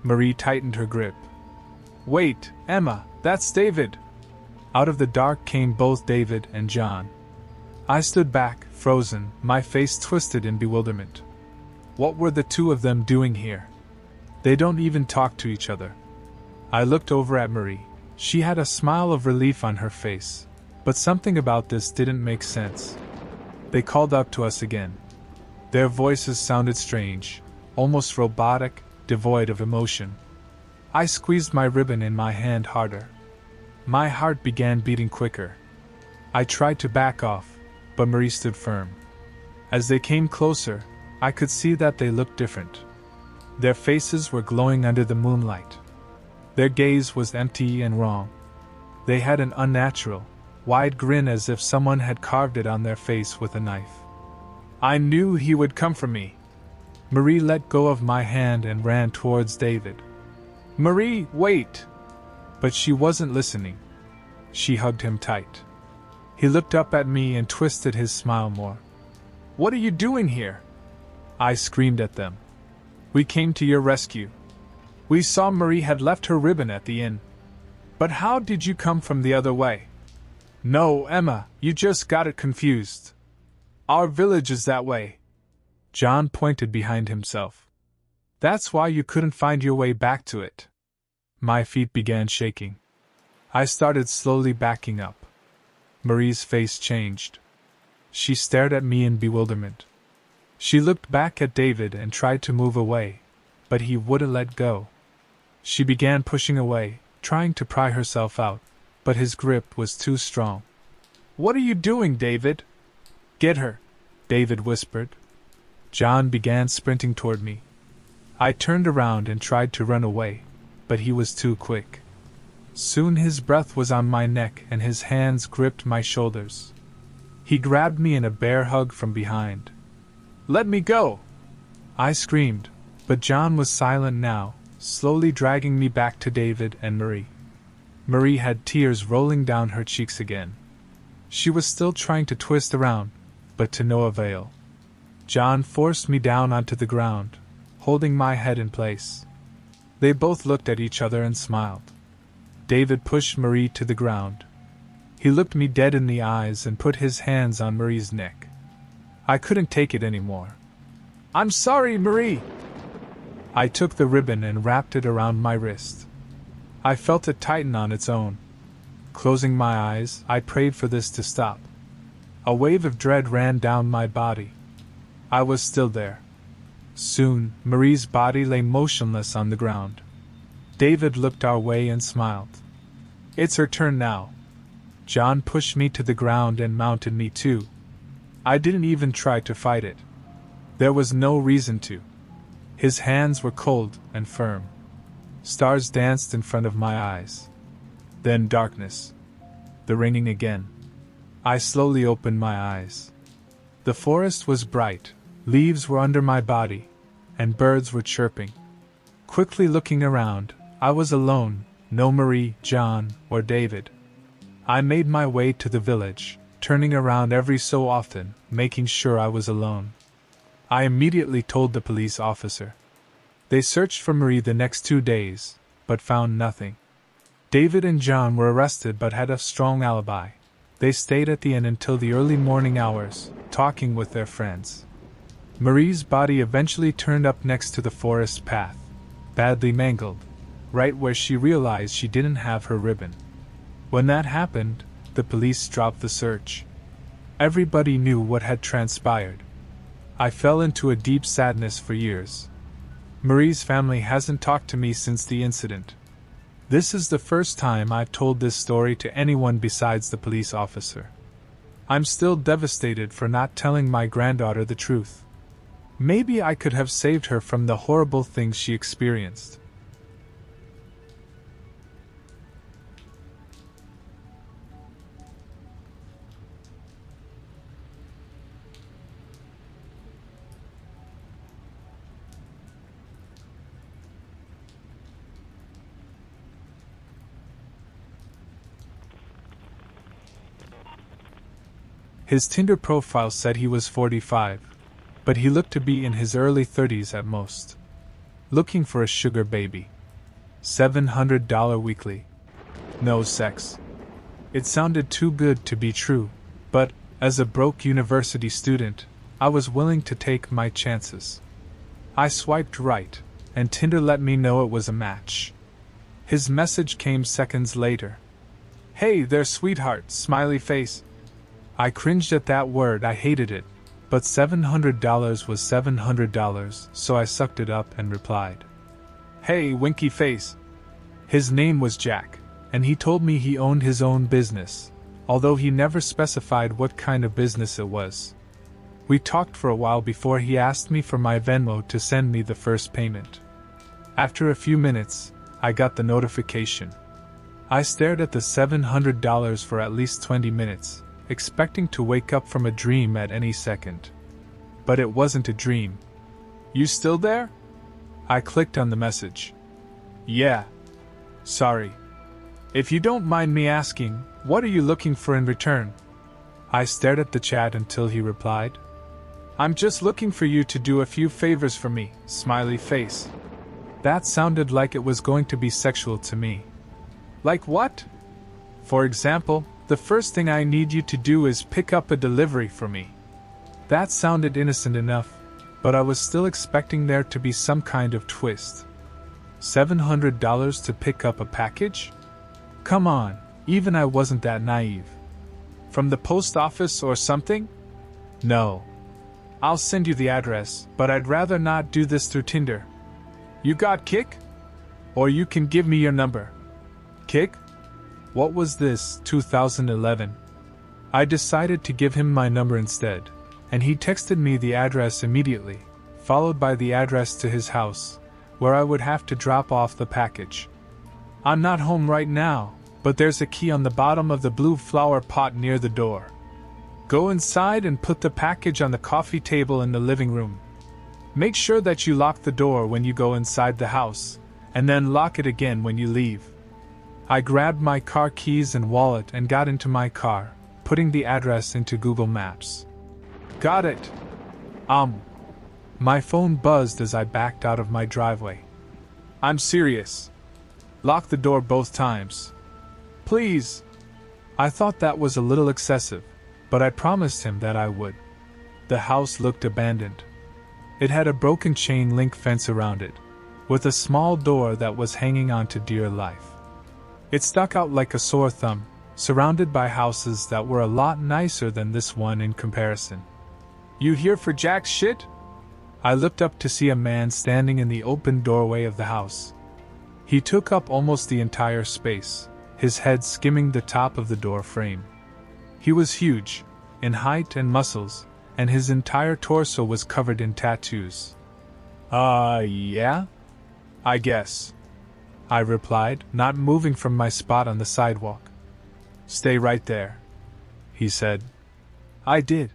S1: Marie tightened her grip. Wait, Emma, that's David. Out of the dark came both David and John. I stood back, frozen, my face twisted in bewilderment. What were the two of them doing here? They don't even talk to each other. I looked over at Marie. She had a smile of relief on her face, but something about this didn't make sense. They called out to us again. Their voices sounded strange, almost robotic, devoid of emotion. I squeezed my ribbon in my hand harder. My heart began beating quicker. I tried to back off, but Marie stood firm. As they came closer, I could see that they looked different. Their faces were glowing under the moonlight. Their gaze was empty and wrong. They had an unnatural, wide grin as if someone had carved it on their face with a knife. I knew he would come for me. Marie let go of my hand and ran towards David. Marie, wait! But she wasn't listening. She hugged him tight. He looked up at me and twisted his smile more. What are you doing here? I screamed at them. We came to your rescue. We saw Marie had left her ribbon at the inn. But how did you come from the other way? No, Emma, you just got it confused. Our village is that way. John pointed behind himself. That's why you couldn't find your way back to it. My feet began shaking. I started slowly backing up. Marie's face changed. She stared at me in bewilderment. She looked back at David and tried to move away, but he wouldn't let go. She began pushing away, trying to pry herself out, but his grip was too strong. What are you doing, David? Get her, David whispered. John began sprinting toward me. I turned around and tried to run away, but he was too quick. Soon his breath was on my neck and his hands gripped my shoulders. He grabbed me in a bear hug from behind. Let me go! I screamed, but John was silent now, slowly dragging me back to David and Marie. Marie had tears rolling down her cheeks again. She was still trying to twist around, but to no avail. John forced me down onto the ground, holding my head in place. They both looked at each other and smiled. David pushed Marie to the ground. He looked me dead in the eyes and put his hands on Marie's neck. I couldn't take it anymore. I'm sorry, Marie! I took the ribbon and wrapped it around my wrist. I felt it tighten on its own. Closing my eyes, I prayed for this to stop. A wave of dread ran down my body. I was still there. Soon, Marie's body lay motionless on the ground. David looked our way and smiled. It's her turn now. John pushed me to the ground and mounted me too. I didn't even try to fight it. There was no reason to. His hands were cold and firm. Stars danced in front of my eyes. Then darkness. The ringing again. I slowly opened my eyes. The forest was bright, leaves were under my body, and birds were chirping. Quickly looking around, I was alone, no Marie, John, or David. I made my way to the village, turning around every so often, making sure I was alone. I immediately told the police officer. They searched for Marie the next 2 days, but found nothing. David and John were arrested but had a strong alibi. They stayed at the inn until the early morning hours, talking with their friends. Marie's body eventually turned up next to the forest path, badly mangled, right where she realized she didn't have her ribbon. When that happened, the police dropped the search. Everybody knew what had transpired. I fell into a deep sadness for years. Marie's family hasn't talked to me since the incident. This is the first time I've told this story to anyone besides the police officer. I'm still devastated for not telling my granddaughter the truth. Maybe I could have saved her from the horrible things she experienced. His Tinder profile said he was 45, but he looked to be in his early 30s at most. Looking for a sugar baby. $700 weekly. No sex. It sounded too good to be true, but, as a broke university student, I was willing to take my chances. I swiped right, and Tinder let me know it was a match. His message came seconds later. "Hey there, sweetheart, smiley face." I cringed at that word, I hated it, but $700 was $700, so I sucked it up and replied. "Hey, winky face." His name was Jack, and he told me he owned his own business, although he never specified what kind of business it was. We talked for a while before he asked me for my Venmo to send me the first payment. After a few minutes, I got the notification. I stared at the $700 for at least 20 minutes. Expecting to wake up from a dream at any second. But it wasn't a dream. "You still there?" I clicked on the message. "Yeah. Sorry. If you don't mind me asking, what are you looking for in return?" I stared at the chat until he replied. "I'm just looking for you to do a few favors for me, smiley face." That sounded like it was going to be sexual to me. Like what? For example, "The first thing I need you to do is pick up a delivery for me." That sounded innocent enough, but I was still expecting there to be some kind of twist. $700 to pick up a package? Come on, even I wasn't that naive. From the post office or something? No. "I'll send you the address, but I'd rather not do this through Tinder." "You got Kick? Or you can give me your number." Kick? What was this, 2011? I decided to give him my number instead, and he texted me the address immediately, followed by the address to his house, where I would have to drop off the package. "I'm not home right now, but there's a key on the bottom of the blue flower pot near the door. Go inside and put the package on the coffee table in the living room. Make sure that you lock the door when you go inside the house, and then lock it again when you leave." I grabbed my car keys and wallet and got into my car, putting the address into Google Maps. "Got it." My phone buzzed as I backed out of my driveway. "I'm serious. Lock the door both times. Please." I thought that was a little excessive, but I promised him that I would. The house looked abandoned. It had a broken chain link fence around it, with a small door that was hanging on to dear life. It stuck out like a sore thumb, surrounded by houses that were a lot nicer than this one in comparison. "You here for Jack's shit?" I looked up to see a man standing in the open doorway of the house. He took up almost the entire space, his head skimming the top of the door frame. He was huge, in height and muscles, and his entire torso was covered in tattoos. Yeah? I guess," I replied, not moving from my spot on the sidewalk. "Stay right there." he said. I did.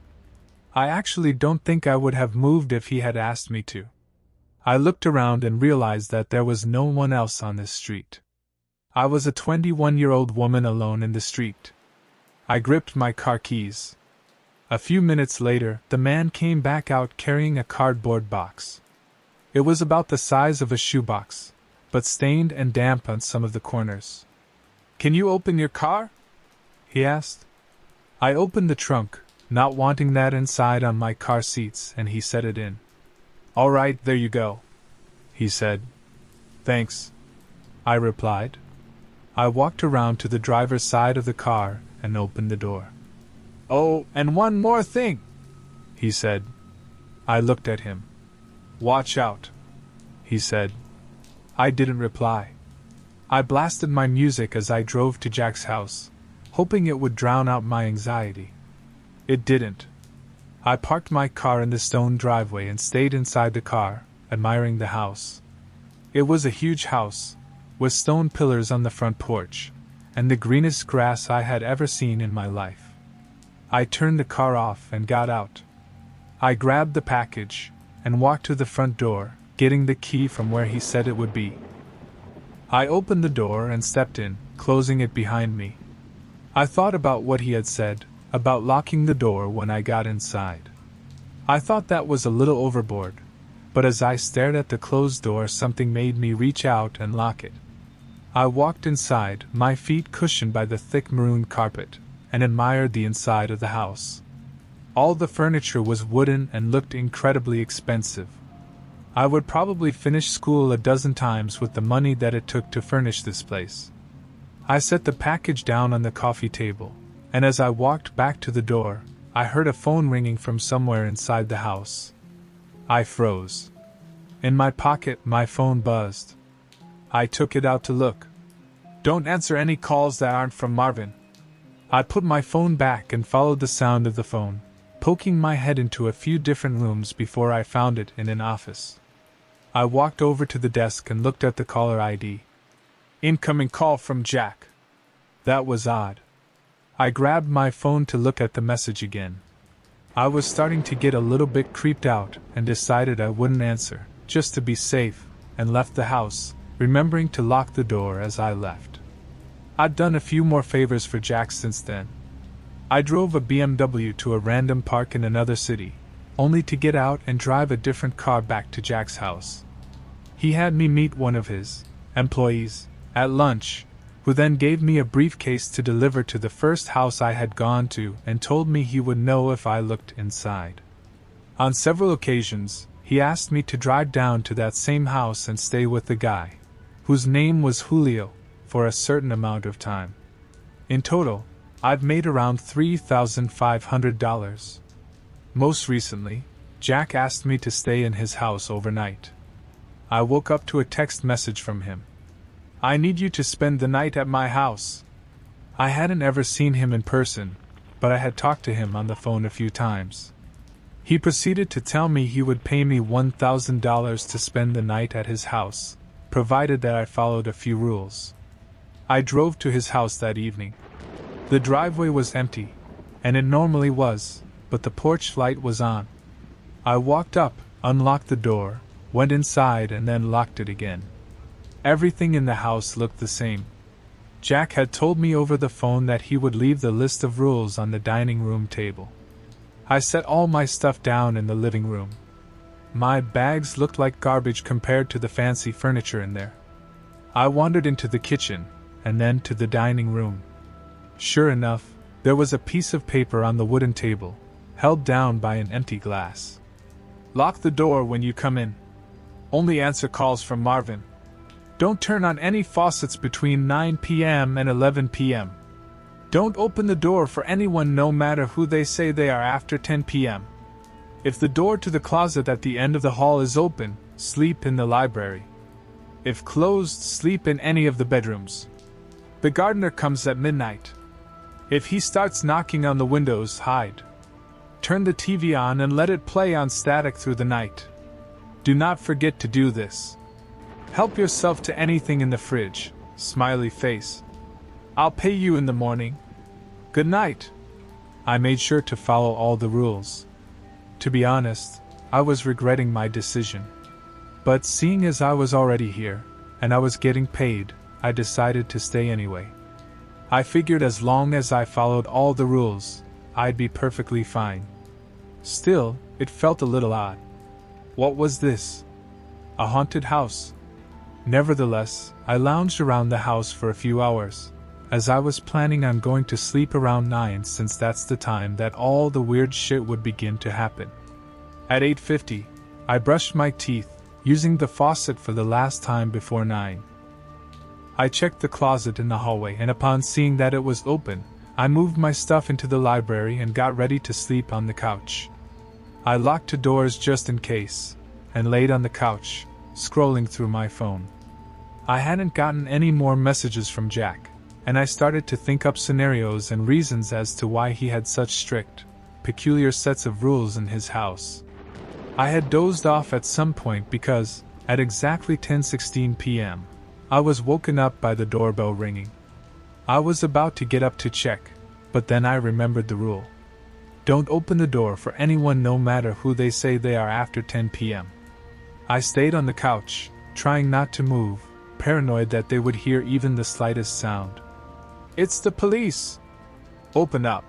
S1: I actually don't think I would have moved if he had asked me to. I looked around and realized that there was no one else on this street. I was a 21-year-old woman alone in the street. I gripped my car keys. A few minutes later, the man came back out carrying a cardboard box. It was about the size of a shoebox, but stained and damp on some of the corners. Can you open your car? He asked. I opened the trunk, not wanting that inside on my car seats, and he set it in. All right, there you go, he said. Thanks, I replied. I walked around to the driver's side of the car and opened the door. Oh, and one more thing, he said. I looked at him. Watch out, he said. I didn't reply. I blasted my music as I drove to Jack's house, hoping it would drown out my anxiety. It didn't. I parked my car in the stone driveway and stayed inside the car, admiring the house. It was a huge house, with stone pillars on the front porch, and the greenest grass I had ever seen in my life. I turned the car off and got out. I grabbed the package and walked to the front door, getting the key from where he said it would be. I opened the door and stepped in, closing it behind me. I thought about what he had said, about locking the door when I got inside. I thought that was a little overboard, but as I stared at the closed door, something made me reach out and lock it. I walked inside, my feet cushioned by the thick maroon carpet, and admired the inside of the house. All the furniture was wooden and looked incredibly expensive. I would probably finish school a dozen times with the money that it took to furnish this place. I set the package down on the coffee table, and as I walked back to the door, I heard a phone ringing from somewhere inside the house. I froze. In my pocket, my phone buzzed. I took it out to look. Don't answer any calls that aren't from Marvin. I put my phone back and followed the sound of the phone, poking my head into a few different rooms before I found it in an office. I walked over to the desk and looked at the caller ID. Incoming call from Jack. That was odd. I grabbed my phone to look at the message again. I was starting to get a little bit creeped out and decided I wouldn't answer, just to be safe, and left the house, remembering to lock the door as I left. I'd done a few more favors for Jack since then. I drove a BMW to a random park in another city, only to get out and drive a different car back to Jack's house. He had me meet one of his employees at lunch, who then gave me a briefcase to deliver to the first house I had gone to and told me he would know if I looked inside. On several occasions, he asked me to drive down to that same house and stay with the guy, whose name was Julio, for a certain amount of time. In total, I've made around $3,500. Most recently, Jack asked me to stay in his house overnight. I woke up to a text message from him. I need you to spend the night at my house. I hadn't ever seen him in person, but I had talked to him on the phone a few times. He proceeded to tell me he would pay me $1,000 to spend the night at his house, provided that I followed a few rules. I drove to his house that evening. The driveway was empty, and it normally was, but the porch light was on. I walked up, unlocked the door, went inside and then locked it again. Everything in the house looked the same. Jack had told me over the phone that he would leave the list of rules on the dining room table. I set all my stuff down in the living room. My bags looked like garbage compared to the fancy furniture in there. I wandered into the kitchen, and then to the dining room. Sure enough, there was a piece of paper on the wooden table, held down by an empty glass. Lock the door when you come in. Only answer calls from Marvin. Don't turn on any faucets between 9 p.m. and 11 p.m. Don't open the door for anyone no matter who they say they are after 10 p.m. If the door to the closet at the end of the hall is open, sleep in the library. If closed, sleep in any of the bedrooms. The gardener comes at midnight. If he starts knocking on the windows, hide. Turn the TV on and let it play on static through the night. Do not forget to do this. Help yourself to anything in the fridge, smiley face. I'll pay you in the morning. Good night. I made sure to follow all the rules. To be honest, I was regretting my decision. But seeing as I was already here, and I was getting paid, I decided to stay anyway. I figured as long as I followed all the rules, I'd be perfectly fine. Still, it felt a little odd. What was this? A haunted house? Nevertheless, I lounged around the house for a few hours, as I was planning on going to sleep around 9 since that's the time that all the weird shit would begin to happen. At 8:50, I brushed my teeth, using the faucet for the last time before 9. I checked the closet in the hallway, and upon seeing that it was open, I moved my stuff into the library and got ready to sleep on the couch. I locked the doors just in case, and laid on the couch, scrolling through my phone. I hadn't gotten any more messages from Jack, and I started to think up scenarios and reasons as to why he had such strict, peculiar sets of rules in his house. I had dozed off at some point because, at exactly 10:16 p.m., I was woken up by the doorbell ringing. I was about to get up to check, but then I remembered the rule. Don't open the door for anyone no matter who they say they are after 10 p.m. I stayed on the couch, trying not to move, paranoid that they would hear even the slightest sound. It's the police! Open up.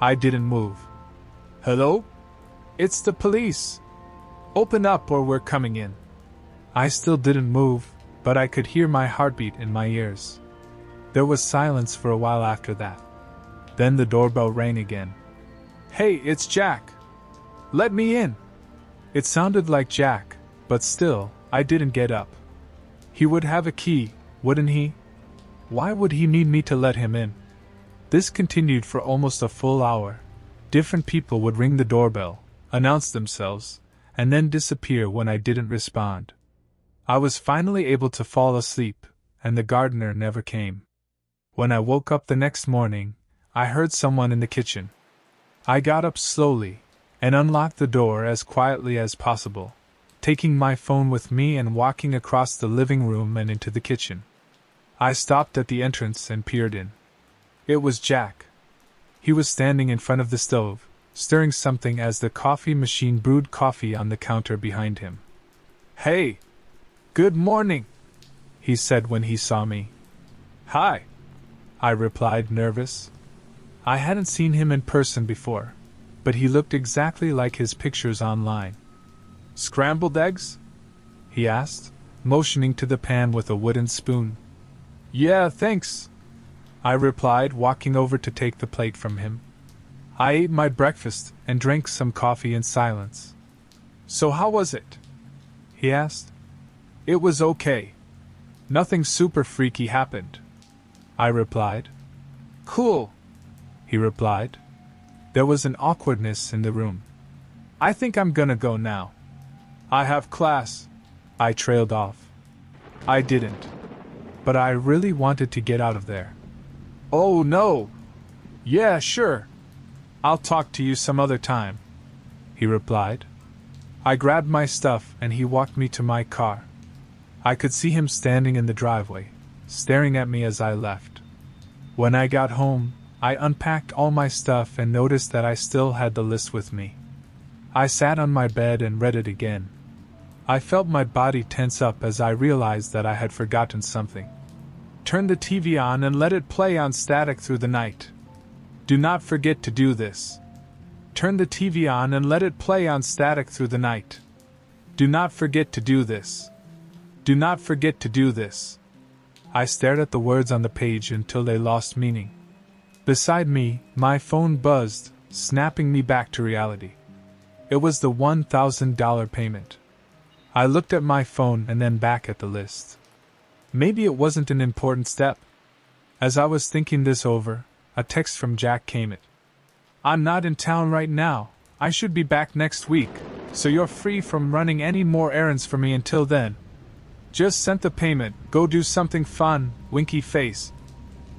S1: I didn't move. Hello? It's the police! Open up or we're coming in. I still didn't move, but I could hear my heartbeat in my ears. There was silence for a while after that. Then the doorbell rang again. Hey, it's Jack! Let me in! It sounded like Jack, but still, I didn't get up. He would have a key, wouldn't he? Why would he need me to let him in? This continued for almost a full hour. Different people would ring the doorbell, announce themselves, and then disappear when I didn't respond. I was finally able to fall asleep, and the gardener never came. When I woke up the next morning, I heard someone in the kitchen. I got up slowly, and unlocked the door as quietly as possible, taking my phone with me and walking across the living room and into the kitchen. I stopped at the entrance and peered in. It was Jack. He was standing in front of the stove, stirring something as the coffee machine brewed coffee on the counter behind him. Hey! Good morning! He said when he saw me. Hi! I replied, nervous. I hadn't seen him in person before, but he looked exactly like his pictures online. Scrambled eggs? He asked, motioning to the pan with a wooden spoon. Yeah, thanks, I replied, walking over to take the plate from him. I ate my breakfast and drank some coffee in silence. So how was it? He asked. It was okay. Nothing super freaky happened, I replied. Cool, he replied. There was an awkwardness in the room. I think I'm gonna go now. I have class, I trailed off. I didn't. But I really wanted to get out of there. Oh no! Yeah, sure. I'll talk to you some other time, he replied. I grabbed my stuff and he walked me to my car. I could see him standing in the driveway, staring at me as I left. When I got home, I unpacked all my stuff and noticed that I still had the list with me. I sat on my bed and read it again. I felt my body tense up as I realized that I had forgotten something. Turn the TV on and let it play on static through the night. Do not forget to do this. Turn the TV on and let it play on static through the night. Do not forget to do this. Do not forget to do this. I stared at the words on the page until they lost meaning. Beside me, my phone buzzed, snapping me back to reality. It was the $1,000 payment. I looked at my phone and then back at the list. Maybe it wasn't an important step. As I was thinking this over, a text from Jack came in. I'm not in town right now. I should be back next week, so you're free from running any more errands for me until then. Just sent the payment. Go do something fun, winky face.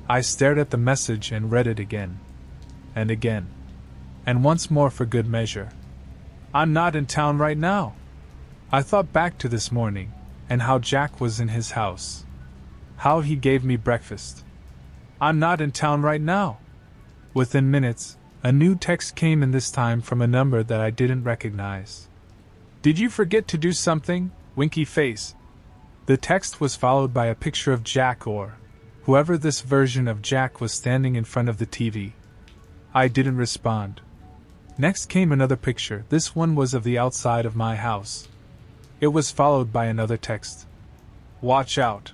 S1: I stared at the message and read it again. And again. And once more for good measure. I'm not in town right now. I thought back to this morning, and how Jack was in his house. How he gave me breakfast. I'm not in town right now. Within minutes, A new text came in this time from a number that I didn't recognize. Did you forget to do something, winky face? The text was followed by a picture of Jack or whoever this version of Jack was standing in front of the TV. I didn't respond. Next came another picture. This one was of the outside of my house. It was followed by another text. Watch out.